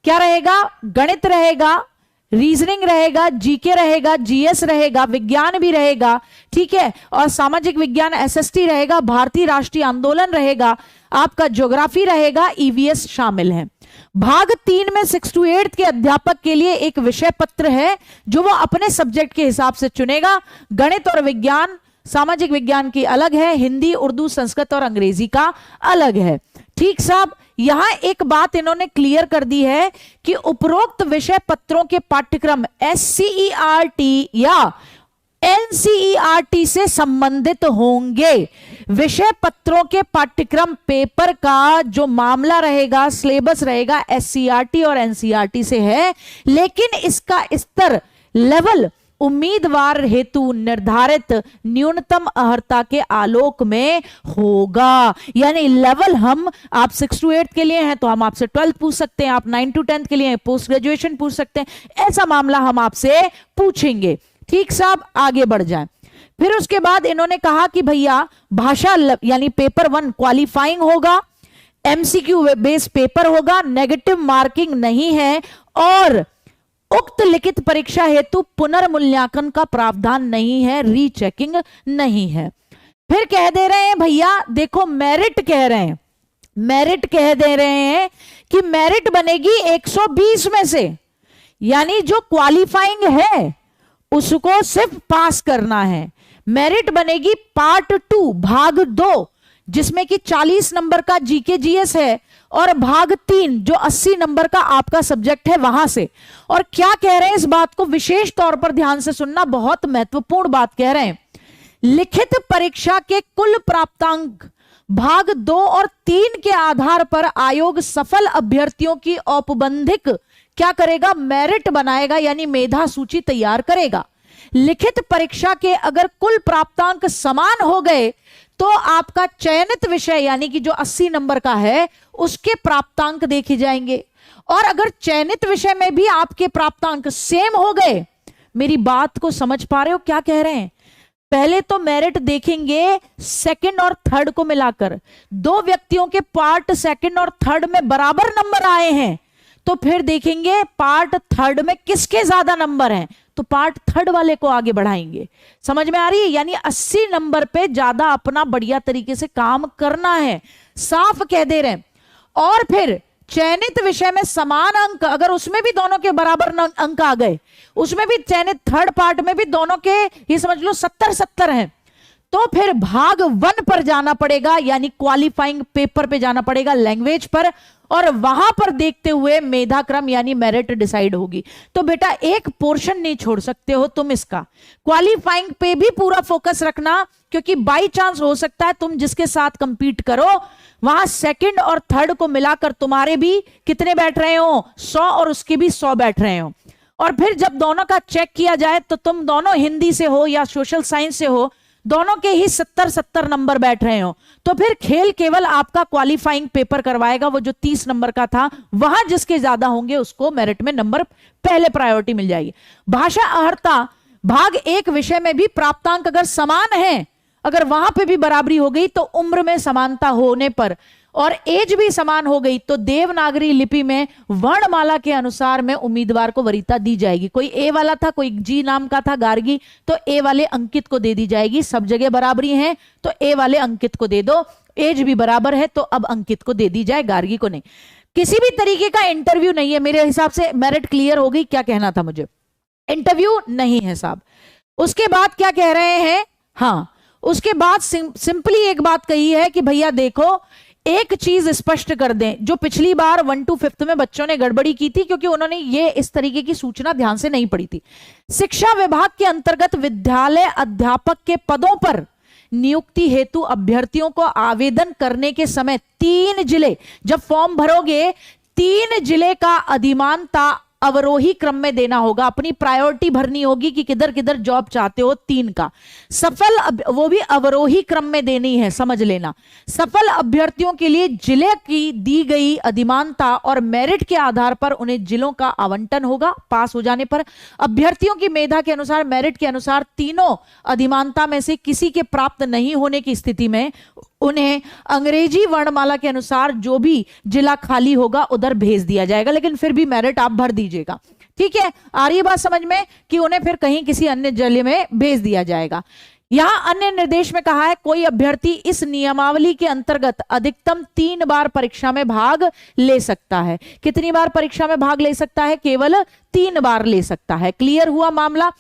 क्या रहेगा, गणित रहेगा, रीजनिंग रहेगा, जीके रहेगा, जीएस रहेगा, विज्ञान भी रहेगा, ठीक है, और सामाजिक विज्ञान एसएसटी रहेगा, भारतीय राष्ट्रीय आंदोलन रहेगा, आपका ज्योग्राफी रहेगा, ईवीएस शामिल है। भाग 3 में 6 to 8 के अध्यापक के लिए एक विषय पत्र है जो वो अपने सब्जेक्ट के हिसाब से चुनेगा। गणित और विज्ञान सामाजिक विज्ञान की अलग है, हिंदी, उर्दू, संस्कृत और अंग्रेजी का अलग है। ठीक साहब, यहां एक बात इन्होंने क्लियर कर दी है कि उपरोक्त विषय पत्रों के पाठ्यक्रम SCERT या NCERT से संबंधित होंगे। विषय पत्रों के पाठ्यक्रम पेपर का जो मामला रहेगा, सिलेबस रहेगा, SCERT और NCERT से है, लेकिन इसका स्तर, लेवल उम्मीदवार हेतु निर्धारित न्यूनतम अर्हता के आलोक में होगा। यानी लेवल हम, आप 6 to 8 के लिए हैं तो हम आपसे 12th पूछ सकते हैं, आप 9 to 10 के लिए पोस्ट ग्रेजुएशन पूछ सकते हैं, ऐसा मामला हम आपसे पूछेंगे। ठीक साहब, आगे बढ़ जाएं। फिर उसके बाद इन्होंने कहा कि भैया भाषा यानी पेपर 1 क्वालिफाइंग होगा, MCQ बेस्ड पेपर होगा, नेगेटिव मार्किंग नहीं है और उक्त लिखित परीक्षा हेतु पुनर्मूल्यांकन का प्रावधान नहीं है, रीचेकिंग नहीं है। फिर कह दे रहे हैं भैया देखो, मेरिट कह रहे हैं, मेरिट कह दे रहे हैं कि मेरिट बनेगी 120 में से, यानी जो क्वालिफाइंग है उसको सिर्फ पास करना है। मेरिट बनेगी पार्ट 2 भाग 2, जिसमें कि 40 नंबर का जीके जीएस है, और भाग 3 जो 80 नंबर का आपका सब्जेक्ट है वहां से। और क्या कह रहे हैं, इस बात को विशेष तौर पर ध्यान से सुनना, बहुत महत्वपूर्ण बात कह रहे हैं। लिखित परीक्षा के कुल प्राप्तांक भाग 2 और 3 के आधार पर आयोग सफल अभ्यर्थियों की औपबंधिक क्या करेगा, मेरिट बनाएगा, यानी मेधा सूची तैयार करेगा। लिखित परीक्षा के अगर कुल प्राप्तांक समान हो गए तो आपका चयनित विषय यानी कि जो 80 नंबर का है उसके प्राप्तांक देखे जाएंगे। और अगर चयनित विषय में भी आपके प्राप्तांक सेम हो गए, मेरी बात को समझ पा रहे हो क्या कह रहे हैं? पहले तो मेरिट देखेंगे सेकंड और थर्ड को मिलाकर, दो व्यक्तियों के पार्ट सेकंड और थर्ड में बराबर नंबर आए हैं तो फिर देखेंगे पार्ट थर्ड में किसके ज्यादा नंबर हैं, तो पार्ट थर्ड वाले को आगे बढ़ाएंगे। समझ में आ रही है? यानी 80 नंबर पे ज्यादा अपना बढ़िया तरीके से काम करना है, साफ कह दे रहे हैं। और फिर चयनित विषय में समान अंक, अगर उसमें भी दोनों के बराबर अंक आ गए, उसमें भी चयनित थर्ड पार्ट में भी दोनों के ये समझ लो 70-70 हैं, तो फिर भाग 1 पर जाना पड़ेगा, यानी क्वालिफाइंग पेपर पे जाना पड़ेगा, लैंग्वेज पर, और वहां पर देखते हुए मेधा क्रम यानी मेरिट डिसाइड होगी। तो बेटा एक पोर्शन नहीं छोड़ सकते हो तुम, इसका क्वालिफाइंग पे भी पूरा फोकस रखना, क्योंकि बाई चांस हो सकता है तुम जिसके साथ कंपीट करो वहां सेकंड और थर्ड को मिलाकर तुम्हारे भी कितने बैठ रहे हो, 100, और उसके भी 100 बैठ रहे हो। और फिर जब दोनों का चेक किया जाए तो तुम दोनों हिंदी से हो या सोशल साइंस से हो, दोनों के ही 70-70 नंबर बैठ रहे हो, तो फिर खेल केवल आपका क्वालिफाइंग पेपर करवाएगा। वो जो 30 नंबर का था वहां जिसके ज्यादा होंगे उसको मेरिट में नंबर पहले प्रायोरिटी मिल जाएगी। भाषा अर्हता भाग 1 विषय में भी प्राप्तांक अगर समान है, अगर वहां पे भी बराबरी हो गई तो उम्र में समानता होने पर और एज भी समान हो गई तो देवनागरी लिपि में वर्णमाला के अनुसार में उम्मीदवार को वरीयता दी जाएगी। कोई ए वाला था, कोई जी नाम का था गार्गी, तो ए वाले अंकित को दे दी जाएगी। सब जगह बराबरी है तो ए वाले अंकित को दे दो, एज भी बराबर है तो अब अंकित को दे दी जाए, गार्गी को नहीं। किसी भी तरीके का इंटरव्यू नहीं है मेरे हिसाब से। मेरिट क्लियर हो गई? क्या कहना था मुझे? इंटरव्यू नहीं है साहब। उसके बाद क्या कह रहे हैं, हाँ उसके बाद सिंपली एक बात कही है कि भैया देखो एक चीज स्पष्ट कर दें, जो पिछली बार 1 to 5th में बच्चों ने गड़बड़ी की थी क्योंकि उन्होंने ये इस तरीके की सूचना ध्यान से नहीं पढ़ी थी। शिक्षा विभाग के अंतर्गत विद्यालय अध्यापक के पदों पर नियुक्ति हेतु अभ्यर्थियों को आवेदन करने के समय 3 जिले, जब फॉर्म भरोगे 3 जिले का अधिमानता अवरोही क्रम में देना होगा। अपनी प्रायोरिटी भरनी होगी कि किधर किधर जॉब चाहते हो, 3 का सफल, वो भी अवरोही क्रम में देनी है, समझ लेना। सफल अभ्यर्थियों के लिए जिले की दी गई अधिमानता और मेरिट के आधार पर उन्हें जिलों का आवंटन होगा। पास हो जाने पर अभ्यर्थियों की मेधा के अनुसार, मेरिट के अनुसार तीनों अधिमानता में से किसी के प्राप्त नहीं होने की स्थिति में उन्हें अंग्रेजी वर्णमाला के अनुसार जो भी जिला खाली होगा उधर भेज दिया जाएगा, लेकिन फिर भी मेरिट आप भर दीजिएगा। ठीक है, आ रही है बात समझ में कि उन्हें फिर कहीं किसी अन्य जिले में भेज दिया जाएगा। यहां अन्य निर्देश में कहा है कोई अभ्यर्थी इस नियमावली के अंतर्गत अधिकतम 3 बार परीक्षा में भाग ले सकता है। कितनी बार परीक्षा में भाग ले सकता है? केवल 3 बार ले सकता है। क्लियर हुआ मामला?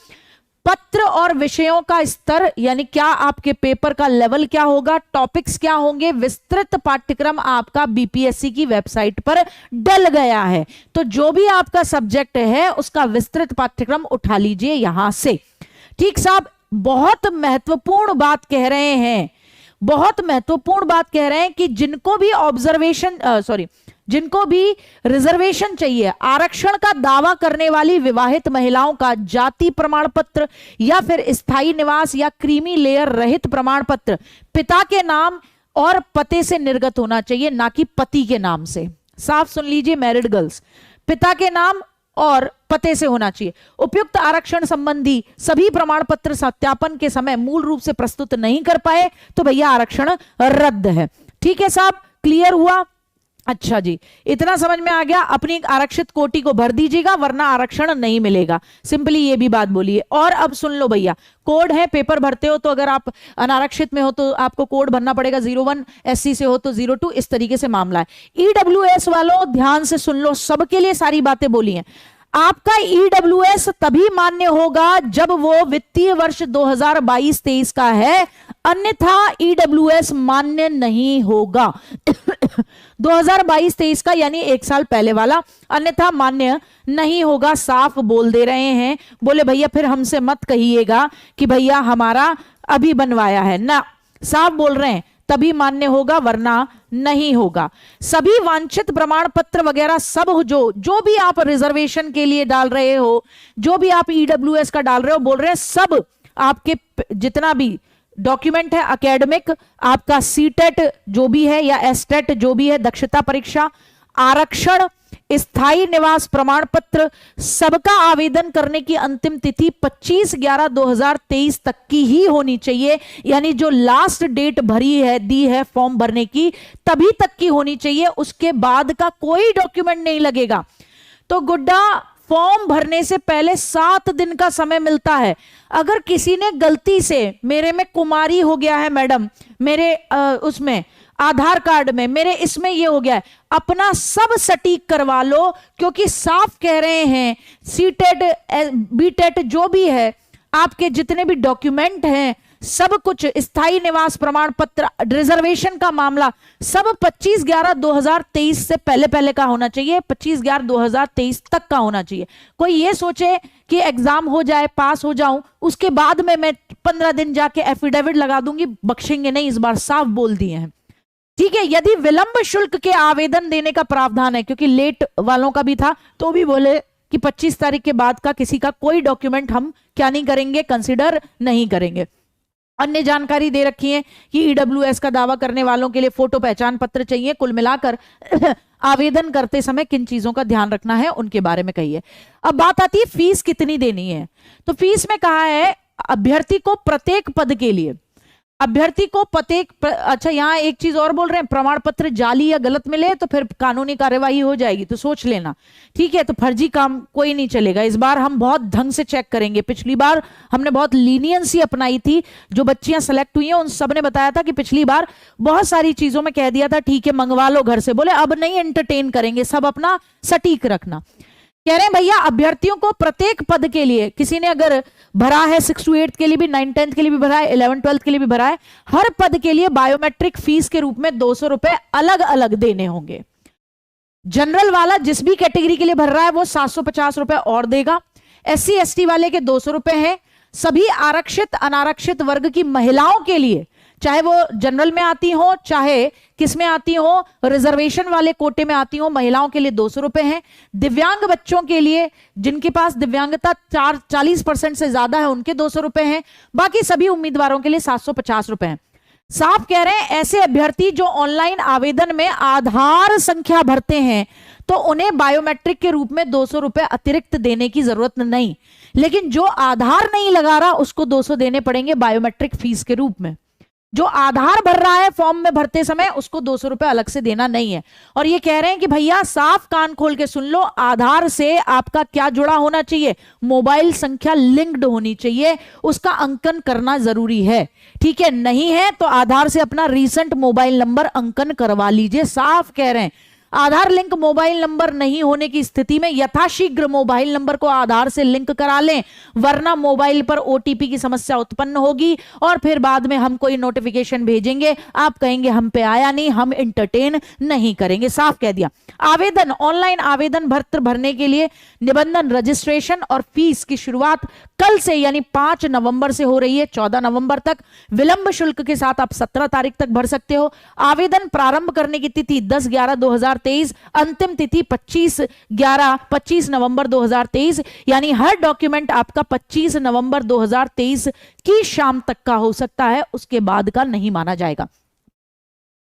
पत्र और विषयों का स्तर, यानी क्या आपके पेपर का लेवल क्या होगा, टॉपिक्स क्या होंगे, विस्तृत पाठ्यक्रम आपका बीपीएससी की वेबसाइट पर डल गया है। तो जो भी आपका सब्जेक्ट है उसका विस्तृत पाठ्यक्रम उठा लीजिए यहां से। ठीक साहब, बहुत महत्वपूर्ण बात कह रहे हैं, बहुत महत्वपूर्ण बात कह रहे हैं कि जिनको भी जिनको भी रिजर्वेशन चाहिए, आरक्षण का दावा करने वाली विवाहित महिलाओं का जाति प्रमाण पत्र या फिर स्थायी निवास या क्रीमी लेयर रहित प्रमाण पत्र पिता के नाम और पते से निर्गत होना चाहिए, ना कि पति के नाम से। साफ सुन लीजिए मैरिड गर्ल्स, पिता के नाम और पते से होना चाहिए। उपयुक्त आरक्षण संबंधी सभी प्रमाण पत्र सत्यापन के समय मूल रूप से प्रस्तुत नहीं कर पाए तो भैया आरक्षण रद्द है। ठीक है साहब, क्लियर हुआ? अच्छा जी, इतना समझ में आ गया। अपनी आरक्षित कोटि को भर दीजिएगा वरना आरक्षण नहीं मिलेगा, सिंपली ये भी बात बोलिए। और अब सुन लो भैया, कोड है, पेपर भरते हो तो अगर आप अनारक्षित में हो तो आपको कोड भरना पड़ेगा 01, एससी से हो तो 02, इस तरीके से मामला है। ईडब्ल्यूएस वालों ध्यान से सुन लो, सबके लिए सारी बातें बोली हैं। आपका ईडब्ल्यूएस तभी मान्य होगा जब वो वित्तीय वर्ष 2022-23 का है, अन्यथा ईडब्ल्यूएस मान्य नहीं होगा। 2022-23 का यानी एक साल पहले वाला, अन्यथा मान्य नहीं होगा। साफ बोल दे रहे हैं। बोले भैया फिर हमसे मत कहिएगा कि भैया हमारा अभी बनवाया है ना, साफ बोल रहे हैं तभी मान्य होगा वरना नहीं होगा। सभी वांछित प्रमाण पत्र वगैरह सब जो भी आप रिजर्वेशन के लिए डाल रहे हो, जो भी आप ईडब्ल्यूएस का डाल रहे हो, बोल रहे हैं सब आपके जितना भी डॉक्यूमेंट है, एकेडमिक, आपका सीटेट जो भी है या एसटेट जो भी है, दक्षता परीक्षा, आरक्षण, स्थायी निवास प्रमाण पत्र, सबका आवेदन करने की अंतिम तिथि 25/11/2023 तक की ही होनी चाहिए। यानी जो लास्ट डेट भरी है, दी है फॉर्म भरने की, तभी तक की होनी चाहिए, उसके बाद का कोई डॉक्यूमेंट नहीं लगेगा। तो गुड्डा, फॉर्म भरने से पहले 7 दिन का समय मिलता है। अगर किसी ने गलती से, मेरे में कुमारी हो गया है मैडम, मेरे उसमें आधार कार्ड में, मेरे इसमें ये हो गया है, अपना सब सटीक करवा लो, क्योंकि साफ कह रहे हैं सीटेट बीटेट जो भी है, आपके जितने भी डॉक्यूमेंट हैं, सब कुछ, स्थायी निवास प्रमाण पत्र, रिजर्वेशन का मामला, सब 25/11/2023 से पहले पहले का होना चाहिए, 25/11/2023 तक का होना चाहिए। कोई ये सोचे कि एग्जाम हो जाए, पास हो जाऊं, उसके बाद में मैं 15 दिन जाके एफिडेविट लगा दूंगी, बख्शेंगे नहीं, इस बार साफ बोल दिए हैं। ठीक है, यदि विलंब शुल्क के आवेदन देने का प्रावधान है, क्योंकि लेट वालों का भी था, तो भी बोले कि 25 तारीख के बाद का किसी का कोई डॉक्यूमेंट हम क्या नहीं करेंगे, कंसिडर नहीं करेंगे। अन्य जानकारी दे रखी है कि ईडब्ल्यूएस का दावा करने वालों के लिए फोटो पहचान पत्र चाहिए। कुल मिलाकर आवेदन करते समय किन चीजों का ध्यान रखना है उनके बारे में कहिए। अब बात आती है फीस कितनी देनी है। तो फीस में कहा है अभ्यर्थी को प्रत्येक पद के लिए, अभ्यर्थी को अच्छा यहां एक चीज और बोल रहे हैं, प्रमाण पत्र जाली या गलत मिले तो फिर कानूनी कार्यवाही हो जाएगी, तो सोच लेना। ठीक है, तो फर्जी काम कोई नहीं चलेगा। इस बार हम बहुत ढंग से चेक करेंगे। पिछली बार हमने बहुत लीनियंसी अपनाई थी, जो बच्चियां सेलेक्ट हुई हैं उन सब ने बताया था कि पिछली बार बहुत सारी चीजों में कह दिया था ठीक है मंगवा लो घर से, बोले अब नहीं एंटरटेन करेंगे, सब अपना सटीक रखना। कह रहे हैं भैया अभ्यर्थियों को प्रत्येक पद के लिए, किसी ने अगर भरा है 6 to 8 के लिए भी, 9 10 के लिए भी भरा है, 11 12 के लिए भी भरा है, हर पद के लिए बायोमेट्रिक फीस के रूप में 200 रुपए अलग अलग देने होंगे। जनरल वाला जिस भी कैटेगरी के लिए भर रहा है वो 750 रुपए और देगा। SC ST वाले के 200 रुपए हैं। सभी आरक्षित अनारक्षित वर्ग की महिलाओं के लिए, चाहे वो जनरल में आती हो, चाहे किस में आती हो, रिजर्वेशन वाले कोटे में आती हो, महिलाओं के लिए 200 रुपए हैं। दिव्यांग बच्चों के लिए, जिनके पास दिव्यांगता 40% से ज्यादा है, उनके 200 रुपए हैं। बाकी सभी उम्मीदवारों के लिए 750 रुपए हैं। साफ कह रहे हैं ऐसे अभ्यर्थी जो ऑनलाइन आवेदन में आधार संख्या भरते हैं तो उन्हें बायोमेट्रिक के रूप में 200 रुपए अतिरिक्त देने की जरूरत नहीं, लेकिन जो आधार नहीं लगा रहा उसको 200 देने पड़ेंगे बायोमेट्रिक फीस के रूप में। जो आधार भर रहा है फॉर्म में भरते समय उसको 200 रुपए अलग से देना नहीं है। और ये कह रहे हैं कि भैया साफ कान खोल के सुन लो, आधार से आपका क्या जुड़ा होना चाहिए, मोबाइल संख्या लिंक्ड होनी चाहिए, उसका अंकन करना जरूरी है। ठीक है, नहीं है तो आधार से अपना रीसेंट मोबाइल नंबर अंकन करवा लीजिए। साफ कह रहे हैं आधार लिंक मोबाइल नंबर नहीं होने की स्थिति में यथाशीघ्र मोबाइल नंबर को आधार से लिंक करा लें, वरना मोबाइल पर ओटीपी की समस्या उत्पन्न होगी और फिर बाद में हम कोई नोटिफिकेशन भेजेंगे, आप कहेंगे हम पे आया नहीं, हम एंटरटेन नहीं करेंगे। साफ कह दिया। आवेदन, ऑनलाइन आवेदन पत्र भरने के लिए निबंधन, रजिस्ट्रेशन और फीस की शुरुआत कल से यानी 5 नवंबर से हो रही है 14 नवंबर तक। विलंब शुल्क के साथ आप 17 तारीख तक भर सकते हो। आवेदन प्रारंभ करने की तिथि 10/11/2023, अंतिम तिथि 25 नवंबर 2023, यानी हर डॉक्यूमेंट आपका 25 नवंबर 2023 की शाम तक का हो सकता है, उसके बाद का नहीं माना जाएगा।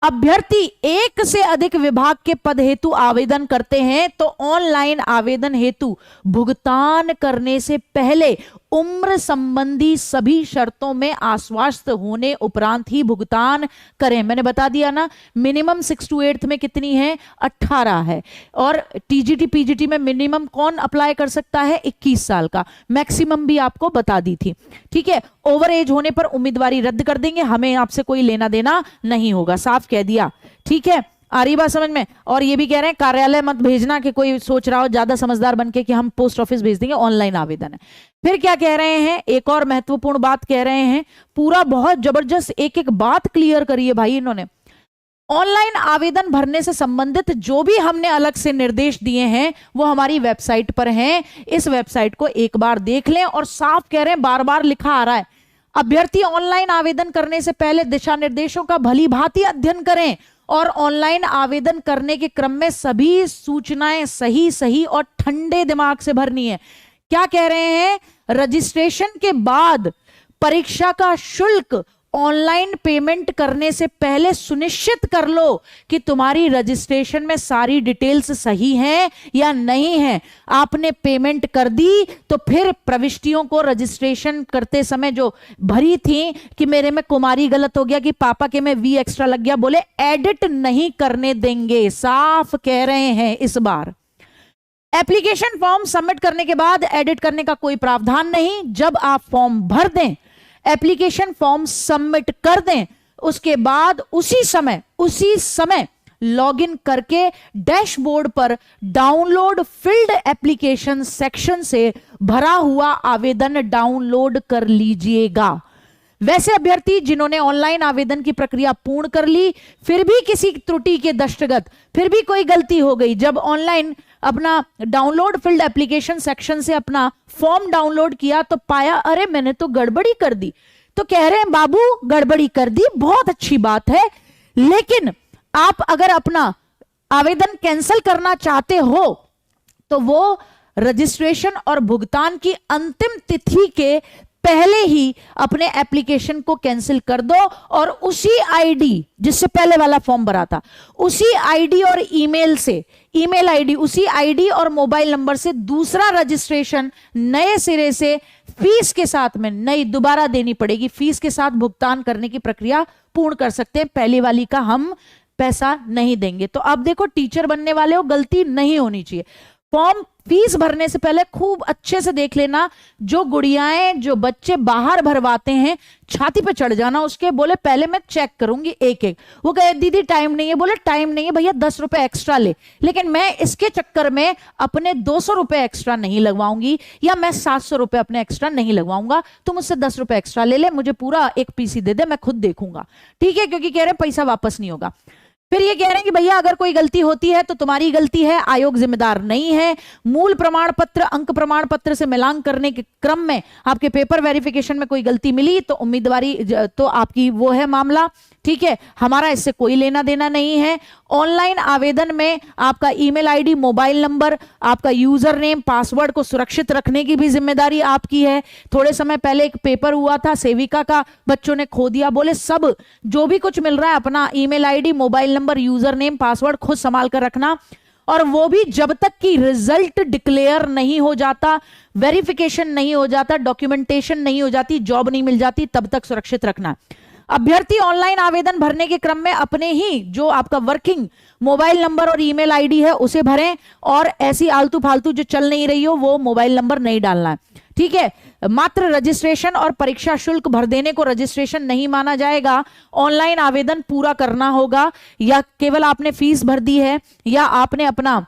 अभ्यर्थी एक से अधिक विभाग के पद हेतु आवेदन करते हैं तो ऑनलाइन आवेदन हेतु भुगतान करने से पहले उम्र संबंधी सभी शर्तों में आश्वस्त होने उपरांत ही भुगतान करें। मैंने बता दिया ना, मिनिमम 6 to 8 में कितनी है, 18 है। और टीजीटी पीजीटी में मिनिमम कौन अप्लाई कर सकता है, 21 साल का। मैक्सिमम भी आपको बता दी थी, ठीक है। ओवर एज होने पर उम्मीदवारी रद्द कर देंगे, हमें आपसे कोई लेना देना नहीं होगा, साफ कह दिया, ठीक है। आ रही बात समझ में। और ये भी कह रहे हैं कार्यालय मत भेजना, कि कोई सोच रहा हो ज्यादा समझदार बनके कि हम पोस्ट ऑफिस भेज देंगे, ऑनलाइन आवेदन है। फिर क्या कह रहे हैं, एक और महत्वपूर्ण बात कह रहे हैं, पूरा बहुत जबरदस्त एक एक बात क्लियर करी है भाई इन्होंने। ऑनलाइन आवेदन भरने से संबंधित जो भी हमने अलग से निर्देश दिए हैं वो हमारी वेबसाइट पर हैं, इस वेबसाइट को एक बार देख लें। और साफ कह रहे हैं, बार बार लिखा आ रहा है, अभ्यर्थी ऑनलाइन आवेदन करने से पहले दिशा निर्देशों का भली भांति अध्ययन करें और ऑनलाइन आवेदन करने के क्रम में सभी सूचनाएं सही और ठंडे दिमाग से भरनी है। क्या कह रहे हैं, रजिस्ट्रेशन के बाद परीक्षा का शुल्क ऑनलाइन पेमेंट करने से पहले सुनिश्चित कर लो कि तुम्हारी रजिस्ट्रेशन में सारी डिटेल्स सही हैं या नहीं है। आपने पेमेंट कर दी तो फिर प्रविष्टियों को रजिस्ट्रेशन करते समय जो भरी थी कि मेरे में कुमारी गलत हो गया, कि पापा के में वी एक्स्ट्रा लग गया, बोले एडिट नहीं करने देंगे, साफ कह रहे हैं इस बार। एप्लीकेशन फॉर्म सबमिट करने के बाद एडिट करने का कोई प्रावधान नहीं। जब आप फॉर्म भर दें, एप्लीकेशन फॉर्म सबमिट कर दें, उसके बाद उसी समय लॉगिन करके डैशबोर्ड पर डाउनलोड फील्ड एप्लीकेशन सेक्शन से भरा हुआ आवेदन डाउनलोड कर लीजिएगा। वैसे अभ्यर्थी जिन्होंने ऑनलाइन आवेदन की प्रक्रिया पूर्ण कर ली, फिर भी किसी त्रुटि के दृष्टिगत फिर भी कोई गलती हो गई, जब ऑनलाइन अपना डाउनलोड फील्ड एप्लीकेशन सेक्शन से अपना फॉर्म डाउनलोड किया तो पाया अरे मैंने तो गड़बड़ी कर दी, तो कह रहे हैं बाबू गड़बड़ी कर दी, बहुत अच्छी बात है, लेकिन आप अगर अपना आवेदन कैंसिल करना चाहते हो तो वो रजिस्ट्रेशन और भुगतान की अंतिम तिथि के पहले ही अपने एप्लीकेशन को कैंसिल कर दो और उसी आईडी जिससे पहले वाला फॉर्म भरा था, उसी आईडी और ईमेल आईडी, उसी आईडी और मोबाइल नंबर से दूसरा रजिस्ट्रेशन नए सिरे से फीस के साथ में नई दोबारा देनी पड़ेगी, फीस के साथ भुगतान करने की प्रक्रिया पूर्ण कर सकते हैं। पहली वाली का हम पैसा नहीं देंगे। तो अब देखो, टीचर बनने वाले हो, गलती नहीं होनी चाहिए। फॉर्म फीस भरने से पहले खूब अच्छे से देख लेना, जो गुड़ियाएं जो बच्चे बाहर भरवाते हैं छाती पे चढ़ जाना उसके, बोले पहले मैं चेक करूंगी एक एक। वो कहे दीदी टाइम नहीं है, बोले टाइम नहीं है भैया 10 रुपए एक्स्ट्रा ले, लेकिन मैं इसके चक्कर में अपने 200 रुपए एक्स्ट्रा नहीं लगवाऊंगी या मैं 700 रुपए अपने एक्स्ट्रा नहीं लगवाऊंगा, तो मुझसे 10 रुपए एक्स्ट्रा ले ले, मुझे पूरा एक पीसी दे दे, मैं खुद देखूंगा, ठीक है, क्योंकि कह रहे हैं पैसा वापस नहीं होगा। फिर ये कह रहे हैं कि भैया अगर कोई गलती होती है तो तुम्हारी गलती है, आयोग जिम्मेदार नहीं है। मूल प्रमाण पत्र अंक प्रमाण पत्र से मिलान करने के क्रम में आपके पेपर वेरिफिकेशन में कोई गलती मिली तो उम्मीदवारी तो आपकी वो है मामला, ठीक है, हमारा इससे कोई लेना देना नहीं है। ऑनलाइन आवेदन में आपका ईमेल आईडी, मोबाइल नंबर, आपका यूजर नेम, पासवर्ड को सुरक्षित रखने की भी जिम्मेदारी आपकी है। थोड़े समय पहले एक पेपर हुआ था सेविका का, बच्चों ने खो दिया, बोले सब जो भी कुछ मिल रहा है अपना email ID, mobile number, user name, password खुद संभाल कर रखना, और वो भी जब तक कि रिजल्ट डिक्लेयर नहीं हो जाता, वेरिफिकेशन नहीं हो जाता, डॉक्यूमेंटेशन नहीं हो जाती, जॉब नहीं मिल जाती, तब तक सुरक्षित रखना। अभ्यर्थी ऑनलाइन आवेदन भरने के क्रम में अपने ही जो आपका वर्किंग मोबाइल नंबर और ईमेल आईडी है उसे भरें, और ऐसी आलतू फालतू जो चल नहीं रही हो वो मोबाइल नंबर नहीं डालना है, ठीक है। मात्र रजिस्ट्रेशन और परीक्षा शुल्क भर देने को रजिस्ट्रेशन नहीं माना जाएगा। ऑनलाइन आवेदन पूरा करना होगा, या केवल आपने फीस भर दी है या आपने अपना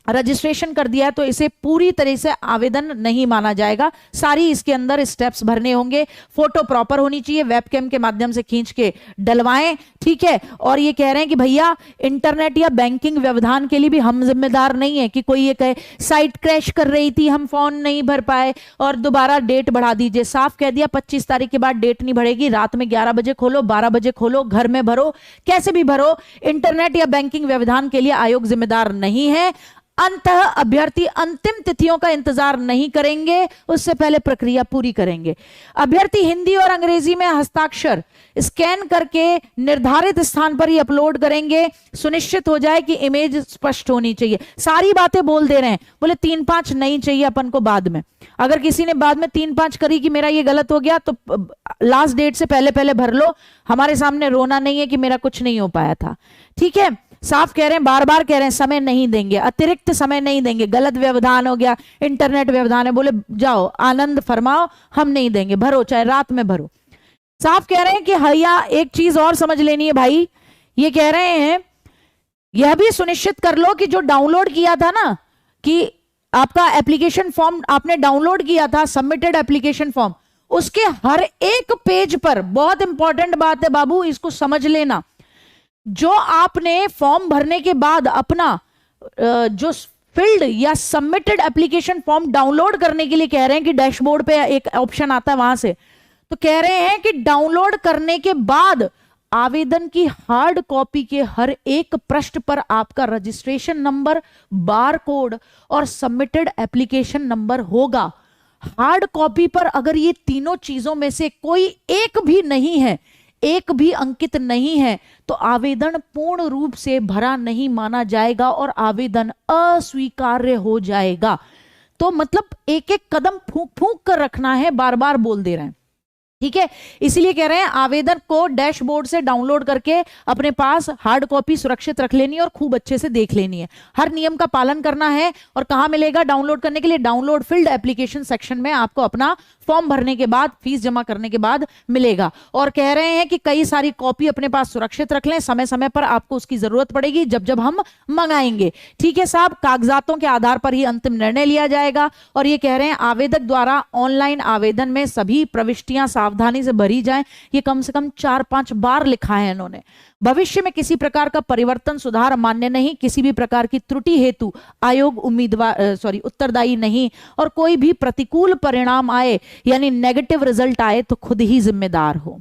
रजिस्ट्रेशन कर दिया है तो इसे पूरी तरह से आवेदन नहीं माना जाएगा। सारी इसके अंदर स्टेप्स भरने होंगे। फोटो प्रॉपर होनी चाहिए, वेबकैम के माध्यम से खींच के डलवाएं, ठीक है। और ये कह रहे हैं कि भैया इंटरनेट या बैंकिंग व्यवधान के लिए भी हम जिम्मेदार नहीं है कि कोई ये कहे साइट क्रैश कर रही थी हम फॉर्म नहीं भर पाए और दोबारा डेट बढ़ा दीजिए। साफ कह दिया 25 तारीख के बाद डेट नहीं बढ़ेगी, रात में 11 बजे खोलो, 12 बजे खोलो, घर में भरो, कैसे भी भरो, इंटरनेट या बैंकिंग व्यवधान के लिए आयोग जिम्मेदार नहीं है। अंततः अभ्यर्थी अंतिम तिथियों का इंतजार नहीं करेंगे, उससे पहले प्रक्रिया पूरी करेंगे। अभ्यर्थी हिंदी और अंग्रेजी में हस्ताक्षर स्कैन करके निर्धारित स्थान पर ही अपलोड करेंगे। सुनिश्चित हो जाए कि इमेज स्पष्ट होनी चाहिए। सारी बातें बोल दे रहे हैं, बोले 3-5 नहीं चाहिए अपन को बाद में। अगर किसी ने बाद में 3-5 करी कि मेरा ये गलत हो गया तो लास्ट डेट से पहले पहले भर लो, हमारे सामने रोना नहीं है कि मेरा कुछ नहीं हो पाया था, ठीक है। साफ कह रहे हैं, बार बार कह रहे हैं समय नहीं देंगे, अतिरिक्त समय नहीं देंगे, गलत व्यवधान हो गया, इंटरनेट व्यवधान है, बोले जाओ आनंद फरमाओ, हम नहीं देंगे, भरो चाहे रात में भरो। साफ कह रहे हैं कि भैया एक चीज और समझ लेनी है भाई, ये कह रहे हैं यह भी सुनिश्चित कर लो कि जो डाउनलोड किया था ना, कि आपका एप्लीकेशन फॉर्म आपने डाउनलोड किया था, सबमिटेड एप्लीकेशन फॉर्म, उसके हर एक पेज पर, बहुत इंपॉर्टेंट बात है बाबू, इसको समझ लेना, जो आपने फॉर्म भरने के बाद अपना जो फील्ड या सबमिटेड एप्लीकेशन फॉर्म डाउनलोड करने के लिए कह रहे हैं कि डैशबोर्ड पे एक ऑप्शन आता है वहां से, तो कह रहे हैं कि डाउनलोड करने के बाद आवेदन की हार्ड कॉपी के हर एक पृष्ठ पर आपका रजिस्ट्रेशन नंबर, बार कोड और सबमिटेड एप्लीकेशन नंबर होगा। हार्ड कॉपी पर अगर ये तीनों चीजों में से कोई एक भी नहीं है, एक भी अंकित नहीं है, तो आवेदन पूर्ण रूप से भरा नहीं माना जाएगा और आवेदन अस्वीकार्य हो जाएगा। तो मतलब एक एक कदम फूंक फूंक कर रखना है, बार बार बोल दे रहे हैं, ठीक है। इसलिए कह रहे हैं आवेदन को डैशबोर्ड से डाउनलोड करके अपने पास हार्ड कॉपी सुरक्षित रख लेनी है और खूब अच्छे से देख लेनी है। हर नियम का पालन करना है। और कहां मिलेगा डाउनलोड करने के लिए? डाउनलोड फील्ड एप्लीकेशन सेक्शन में आपको अपना फॉर्म भरने के बाद, फीस जमा करने के बाद मिलेगा। और कह रहे हैं कि कई सारी कॉपी अपने पास सुरक्षित रख लें, समय समय पर आपको उसकी जरूरत पड़ेगी जब जब हम मंगाएंगे, ठीक है साहब। कागजातों के आधार पर ही अंतिम निर्णय लिया जाएगा। और ये कह रहे हैं आवेदक द्वारा ऑनलाइन आवेदन में सभी प्रविष्टियां सावधानी से भरी जाएं। ये कम से कम 4-5 बार लिखा है इन्होंने। भविष्य में किसी प्रकार का परिवर्तन सुधार मान्य नहीं। किसी भी प्रकार की त्रुटि हेतु आयोग उत्तरदायी नहीं। और कोई भी प्रतिकूल परिणाम आए यानी नेगेटिव रिजल्ट आए तो खुद ही जिम्मेदार हो,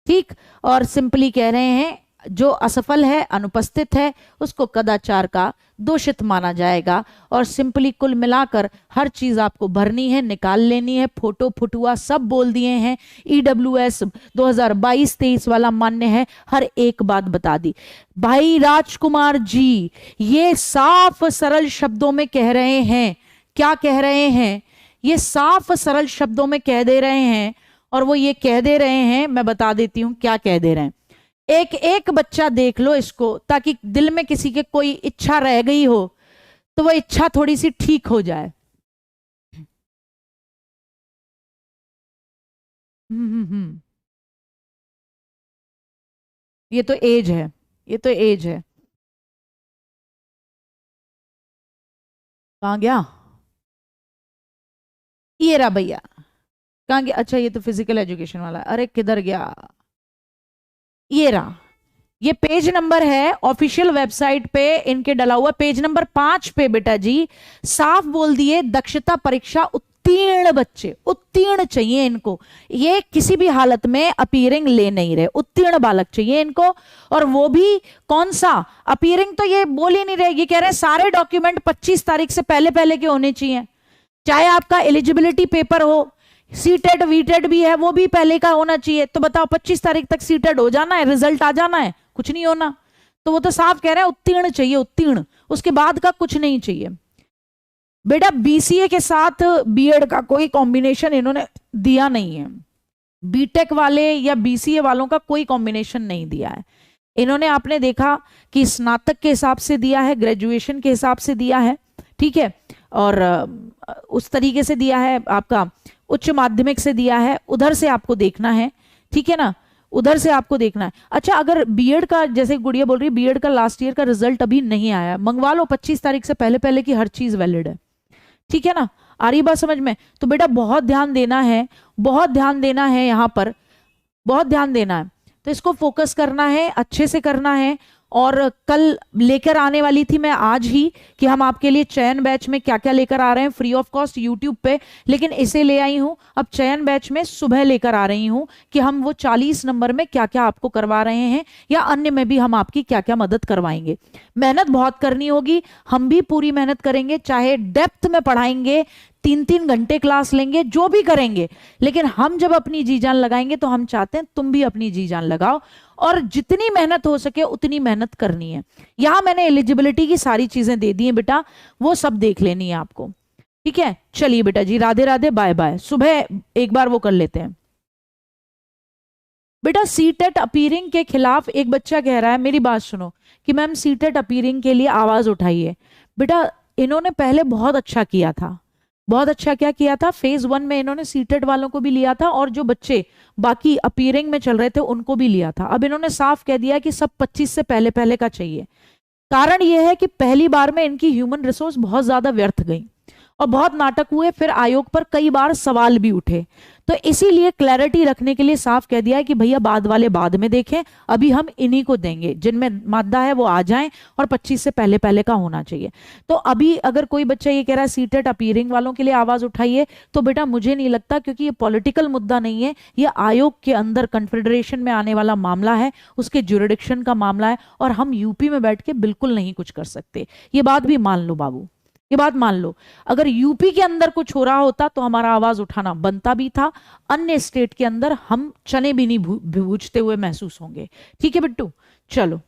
ठीक। और सिंपली कह रहे हैं जो असफल है, अनुपस्थित है, उसको कदाचार का दोषित माना जाएगा। और सिंपली कुल मिलाकर हर चीज आपको भरनी है, निकाल लेनी है। फोटो फुटुआ सब बोल दिए हैं। EWS 2022-23 वाला मान्य है, हर एक बात बता दी। भाई राजकुमार जी ये साफ सरल शब्दों में कह रहे हैं। क्या कह रहे हैं? ये साफ सरल शब्दों में कह दे रहे हैं। और वो ये कह दे रहे हैं, मैं बता देती हूं क्या कह दे रहे हैं। एक एक बच्चा देख लो इसको, ताकि दिल में किसी के कोई इच्छा रह गई हो तो वो इच्छा थोड़ी सी ठीक हो जाए। ये तो एज है, ये तो एज है। कहां गया? ये रहा भैया, कहां गया? अच्छा ये तो फिजिकल एजुकेशन वाला। अरे किधर गया? ये रहा, ये पेज नंबर है ऑफिशियल वेबसाइट पे इनके डला हुआ, पेज नंबर 5 पे बेटा जी साफ बोल दिए दक्षता परीक्षा उत्तीर्ण बच्चे, उत्तीर्ण चाहिए इनको। ये किसी भी हालत में अपीयरिंग ले नहीं रहे, उत्तीर्ण बालक चाहिए इनको। और वो भी कौन सा अपीयरिंग, तो ये बोल ही नहीं रहे। ये कह रहे हैं सारे डॉक्यूमेंट 25 तारीख से पहले पहले के होने चाहिए। चाहे आपका एलिजिबिलिटी पेपर हो, सीटेड वीटेड भी है, वो भी पहले का होना चाहिए। तो बताओ 25 तारीख तक सीटेड हो जाना है, रिजल्ट आ जाना है, कुछ नहीं होना। तो वो तो साफ कह रहे हैं उत्तीर्ण चाहिए, उत्तीर्ण, उसके बाद का कुछ नहीं चाहिए। बेटा BCA के साथ B.Ed का कोई कॉम्बिनेशन इन्होंने दिया नहीं है। बीटेक वाले या BCA वालों का कोई कॉम्बिनेशन नहीं दिया है इन्होंने। आपने देखा कि स्नातक के हिसाब से दिया है, ग्रेजुएशन के हिसाब से दिया है, ठीक है, और उस तरीके से दिया है। आपका उच्च माध्यमिक से दिया है, उधर से आपको देखना है, ठीक है ना, उधर से आपको देखना है। अच्छा, अगर बीएड का, जैसे गुड़िया बोल रही है बीएड का लास्ट ईयर का रिजल्ट अभी नहीं आया, मंगवा लो 25 तारीख से पहले पहले की हर चीज वैलिड है, ठीक है ना, आ रही बात समझ में। तो बेटा बहुत ध्यान देना है, बहुत ध्यान देना है, यहाँ पर बहुत ध्यान देना है, तो इसको फोकस करना है, अच्छे से करना है। और कल लेकर आने वाली थी मैं आज ही कि हम आपके लिए चयन बैच में क्या क्या लेकर आ रहे हैं फ्री ऑफ कॉस्ट यूट्यूब पे, लेकिन इसे ले आई हूं अब चयन बैच में सुबह लेकर आ रही हूं कि हम वो 40 नंबर में क्या क्या आपको करवा रहे हैं, या अन्य में भी हम आपकी क्या क्या मदद करवाएंगे। मेहनत बहुत करनी होगी, हम भी पूरी मेहनत करेंगे, चाहे डेप्थ में पढ़ाएंगे, 3-3 घंटे क्लास लेंगे, जो भी करेंगे, लेकिन हम जब अपनी जी जान लगाएंगे तो हम चाहते हैं तुम भी अपनी जी जान लगाओ, और जितनी मेहनत हो सके उतनी मेहनत करनी है। यहां मैंने एलिजिबिलिटी की सारी चीजें दे दी हैं बेटा, वो सब देख लेनी है आपको, ठीक है। चलिए बेटा जी, राधे राधे, बाय बाय। सुबह एक बार वो कर लेते हैं बेटा। सीटेट अपीयरिंग के खिलाफ एक बच्चा कह रहा है, मेरी बात सुनो, कि मैम सीटेट अपीयरिंग के लिए आवाज उठाइए। बेटा इन्होंने पहले बहुत अच्छा किया था, बहुत अच्छा क्या किया था, फेज 1 में इन्होंने सीटेट वालों को भी लिया था, और जो बच्चे बाकी अपीयरिंग में चल रहे थे उनको भी लिया था। अब इन्होंने साफ कह दिया कि सब 25 से पहले पहले का चाहिए। कारण यह है कि पहली बार में इनकी ह्यूमन रिसोर्स बहुत ज्यादा व्यर्थ गई और बहुत नाटक हुए, फिर आयोग पर कई बार सवाल भी उठे, तो इसीलिए क्लैरिटी रखने के लिए साफ कह दिया है कि भैया बाद वाले बाद में देखें, अभी हम इन्हीं को देंगे, जिनमें मादा है वो आ जाएं, और 25 से पहले पहले का होना चाहिए। तो अभी अगर कोई बच्चा ये कह रहा है सीटेट अपीयरिंग वालों के लिए आवाज उठाइए, तो बेटा मुझे नहीं लगता, क्योंकि ये पॉलिटिकल मुद्दा नहीं है, ये आयोग के अंदर कन्फेडरेशन में आने वाला मामला है, उसके ज्यूरिडिक्शन का मामला है, और हम यूपी में बैठ के बिल्कुल नहीं कुछ कर सकते। ये बात भी मान लो बाबू, ये बात मान लो, अगर यूपी के अंदर कुछ हो रहा होता तो हमारा आवाज उठाना बनता भी था, अन्य स्टेट के अंदर हम चने भी नहीं भूजते हुए महसूस होंगे। ठीक है बिट्टू, चलो।